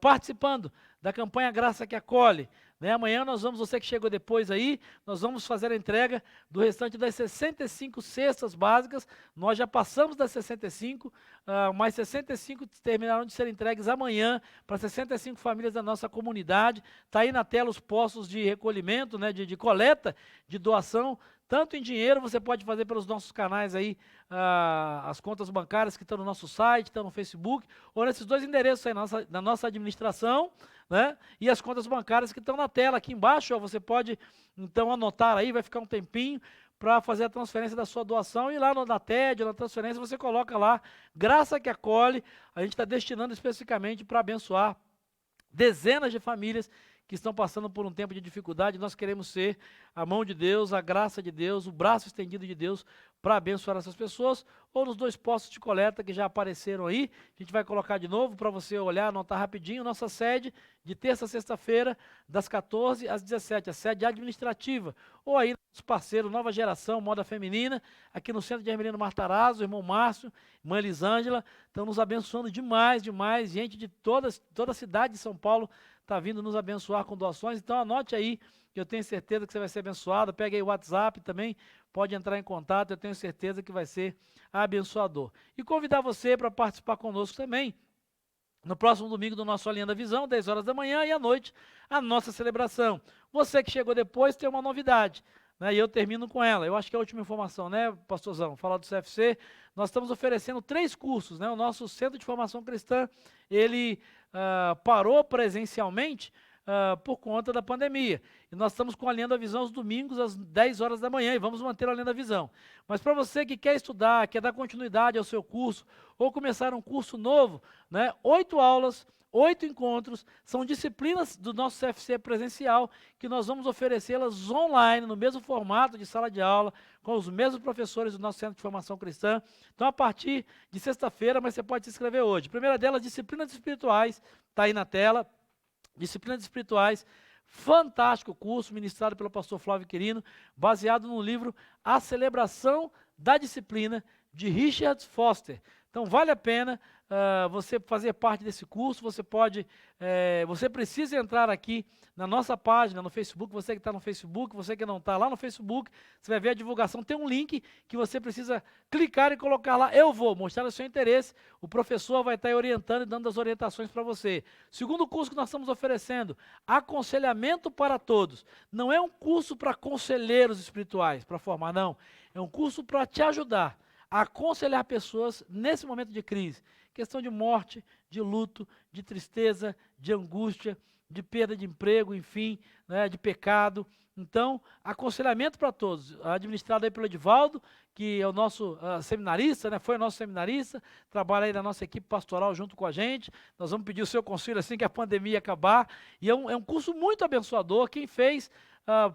participando da campanha Graça que Acolhe. Né? Amanhã nós vamos, você que chegou depois aí, nós vamos fazer a entrega do restante das 65 cestas básicas. Nós já passamos das 65, mais 65 terminarão de ser entregues amanhã para 65 famílias da nossa comunidade. Está aí na tela os postos de recolhimento, né, de coleta, de doação, tanto em dinheiro, você pode fazer pelos nossos canais aí, as contas bancárias que estão no nosso site, estão no Facebook, ou nesses dois endereços aí na nossa administração, né? E as contas bancárias que estão na tela aqui embaixo, ó, você pode então anotar aí, vai ficar um tempinho para fazer a transferência da sua doação, e lá na TED, na transferência, você coloca lá, Graça que Acolhe, a gente está destinando especificamente para abençoar dezenas de famílias que estão passando por um tempo de dificuldade. Nós queremos ser a mão de Deus, a graça de Deus, o braço estendido de Deus para abençoar essas pessoas, ou nos dois postos de coleta que já apareceram aí. A gente vai colocar de novo para você olhar, anotar rapidinho. Nossa sede de terça a sexta-feira, das 14 às 17, a sede administrativa. Ou aí, nosso parceiro Nova Geração, Moda Feminina, aqui no centro de Hermelino Martarazzo, o irmão Márcio, irmã Elisângela, estão nos abençoando demais, demais. Gente de toda a cidade de São Paulo está vindo nos abençoar com doações. Então anote aí, que eu tenho certeza que você vai ser abençoado. Pega aí o WhatsApp também, pode entrar em contato, eu tenho certeza que vai ser abençoador. E convidar você para participar conosco também, no próximo domingo do nosso Alinhando a Visão, 10 horas da manhã, e à noite, a nossa celebração. Você que chegou depois tem uma novidade, né, e eu termino com ela. Eu acho que é a última informação, né, pastorzão? Falar do CFC, nós estamos oferecendo 3 cursos, né? O nosso Centro de Formação Cristã, ele parou presencialmente por conta da pandemia. E nós estamos com a Linha da Visão aos domingos, às 10 horas da manhã, e vamos manter a Linha da Visão. Mas para você que quer estudar, quer dar continuidade ao seu curso, ou começar um curso novo, né, 8 aulas, 8 encontros, são disciplinas do nosso CFC presencial, que nós vamos oferecê-las online, no mesmo formato de sala de aula, com os mesmos professores do nosso Centro de Formação Cristã. Então, a partir de sexta-feira, mas você pode se inscrever hoje. Primeira delas, disciplinas espirituais, está aí na tela. Disciplinas espirituais, fantástico curso ministrado pelo pastor Flávio Quirino, baseado no livro A Celebração da Disciplina, de Richard Foster. Então vale a pena você fazer parte desse curso. Você precisa entrar aqui na nossa página no Facebook, você que está no Facebook, você que não está lá no Facebook, você vai ver a divulgação, tem um link que você precisa clicar e colocar lá, eu vou mostrar o seu interesse, o professor vai estar orientando e dando as orientações para você. Segundo curso que nós estamos oferecendo, aconselhamento para todos. Não é um curso para conselheiros espirituais, para formar, não. É um curso para te ajudar a aconselhar pessoas nesse momento de crise. Questão de morte, de luto, de tristeza, de angústia, de perda de emprego, enfim, né, de pecado. Então, aconselhamento para todos, administrado aí pelo Edivaldo, que é o nosso seminarista, né, foi o nosso seminarista, trabalha aí na nossa equipe pastoral junto com a gente. Nós vamos pedir o seu conselho assim que a pandemia acabar. E é um curso muito abençoador. Quem fez,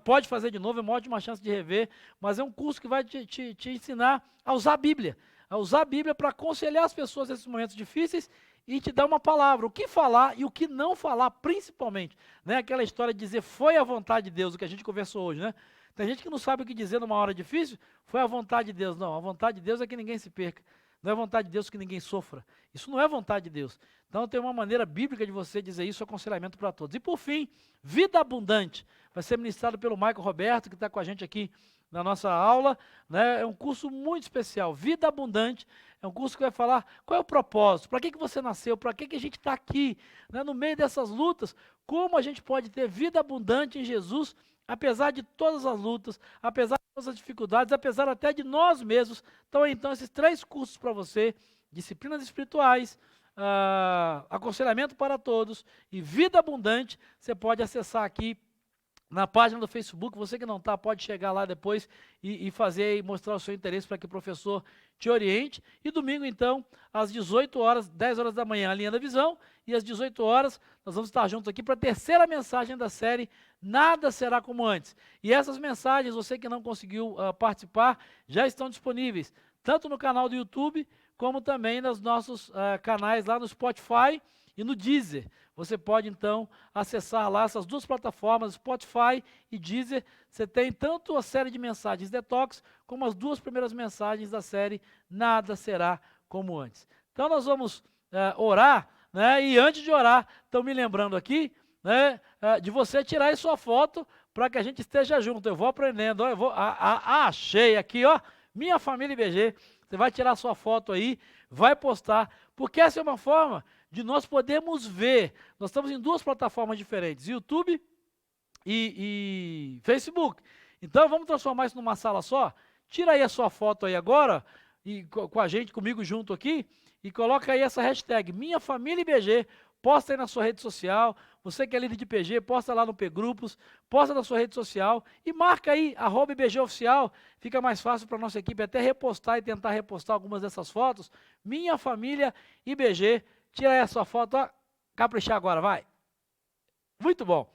pode fazer de novo, é uma ótima chance de rever, mas é um curso que vai te ensinar a usar a Bíblia para aconselhar as pessoas nesses momentos difíceis e te dar uma palavra, o que falar e o que não falar, principalmente. Né? Aquela história de dizer, foi a vontade de Deus, o que a gente conversou hoje, né? Tem gente que não sabe o que dizer numa hora difícil, foi a vontade de Deus. Não, a vontade de Deus é que ninguém se perca. Não é vontade de Deus que ninguém sofra. Isso não é vontade de Deus. Então tem uma maneira bíblica de você dizer isso, aconselhamento para todos. E por fim, vida abundante. Vai ser ministrado pelo Michael Roberto, que está com a gente aqui na nossa aula, né? É um curso muito especial, Vida Abundante. É um curso que vai falar qual é o propósito, para que você nasceu, para que a gente está aqui, né? No meio dessas lutas, como a gente pode ter vida abundante em Jesus, apesar de todas as lutas, apesar de todas as dificuldades, apesar até de nós mesmos. Então esses 3 cursos para você, disciplinas espirituais, aconselhamento para todos e vida abundante, você pode acessar aqui na página do Facebook. Você que não está, pode chegar lá depois e fazer e mostrar o seu interesse para que o professor te oriente. E domingo, então, às 18 horas, 10 horas da manhã, a Linha da Visão, e às 18 horas, nós vamos estar juntos aqui para a terceira mensagem da série Nada Será Como Antes. E essas mensagens, você que não conseguiu participar, já estão disponíveis, tanto no canal do YouTube, como também nos nossos canais lá no Spotify e no Deezer. Você pode, então, acessar lá essas 2 plataformas, Spotify e Deezer. Você tem tanto a série de mensagens Detox, como as 2 primeiras mensagens da série Nada Será Como Antes. Então, nós vamos orar, né? E antes de orar, estão me lembrando aqui, né, de você tirar aí sua foto para que a gente esteja junto. Eu vou aprendendo, ó, eu vou, achei aqui, ó, Minha Família IBG. Você vai tirar sua foto aí, vai postar, porque essa é uma forma de nós podermos ver. Nós estamos em 2 plataformas diferentes, YouTube e Facebook. Então vamos transformar isso numa sala só. Tira aí a sua foto aí agora, e com a gente, comigo junto aqui, e coloca aí essa hashtag Minha Família IBG. Posta aí na sua rede social. Você que é líder de PG, posta lá no P-Grupos, posta na sua rede social e marca aí, @IBGOficial. Fica mais fácil para a nossa equipe até repostar e tentar repostar algumas dessas fotos. Minha Família IBG. Tira aí a sua foto, ó, caprichar agora, vai. Muito bom,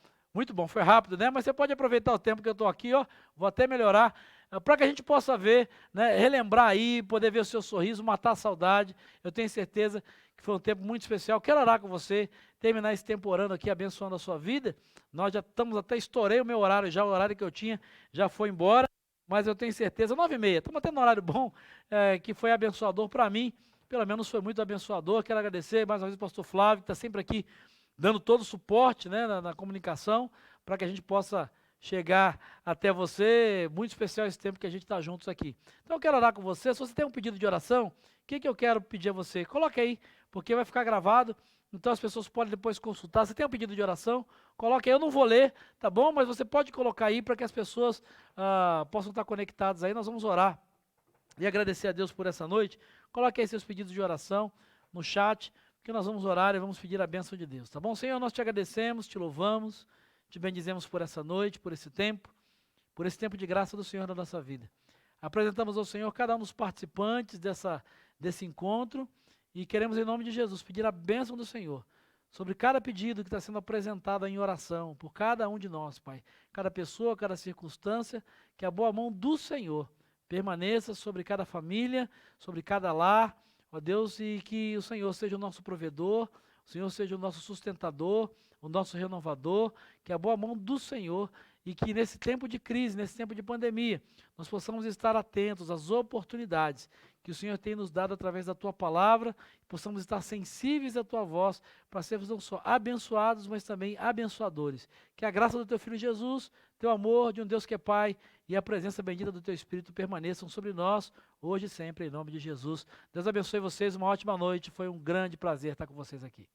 foi rápido, né? Mas você pode aproveitar o tempo que eu estou aqui, ó, vou até melhorar, para que a gente possa ver, né, relembrar aí, poder ver o seu sorriso, matar a saudade. Eu tenho certeza que foi um tempo muito especial. Quero orar com você, terminar esse tempo orando aqui, abençoando a sua vida. Nós já estamos, até estourei o meu horário já, o horário que eu tinha já foi embora, mas eu tenho certeza, 9h30, estamos até no horário bom, que foi abençoador para mim. Pelo menos foi muito abençoador. Quero agradecer mais uma vez ao pastor Flávio, que está sempre aqui dando todo o suporte, né, na comunicação, para que a gente possa chegar até você. Muito especial esse tempo que a gente está juntos aqui. Então eu quero orar com você. Se você tem um pedido de oração, o que eu quero pedir a você? Coloque aí, porque vai ficar gravado, então as pessoas podem depois consultar. Se tem um pedido de oração, coloque aí. Eu não vou ler, tá bom? Mas você pode colocar aí para que as pessoas possam estar conectadas aí. Nós vamos orar e agradecer a Deus por essa noite. Coloque aí seus pedidos de oração no chat, que nós vamos orar e vamos pedir a bênção de Deus, tá bom? Senhor, nós te agradecemos, te louvamos, te bendizemos por essa noite, por esse tempo de graça do Senhor na nossa vida. Apresentamos ao Senhor cada um dos participantes desse encontro e queremos, em nome de Jesus, pedir a bênção do Senhor sobre cada pedido que está sendo apresentado em oração por cada um de nós, Pai. Cada pessoa, cada circunstância, que a boa mão do Senhor permaneça sobre cada família, sobre cada lar, ó Deus, e que o Senhor seja o nosso provedor, o Senhor seja o nosso sustentador, o nosso renovador, que a boa mão do Senhor, e que nesse tempo de crise, nesse tempo de pandemia, nós possamos estar atentos às oportunidades que o Senhor tem nos dado através da Tua palavra, possamos estar sensíveis à Tua voz, para sermos não só abençoados, mas também abençoadores. Que a graça do Teu Filho Jesus, Teu amor de um Deus que é Pai, e a presença bendita do Teu Espírito permaneçam sobre nós, hoje e sempre, em nome de Jesus. Deus abençoe vocês, uma ótima noite, foi um grande prazer estar com vocês aqui.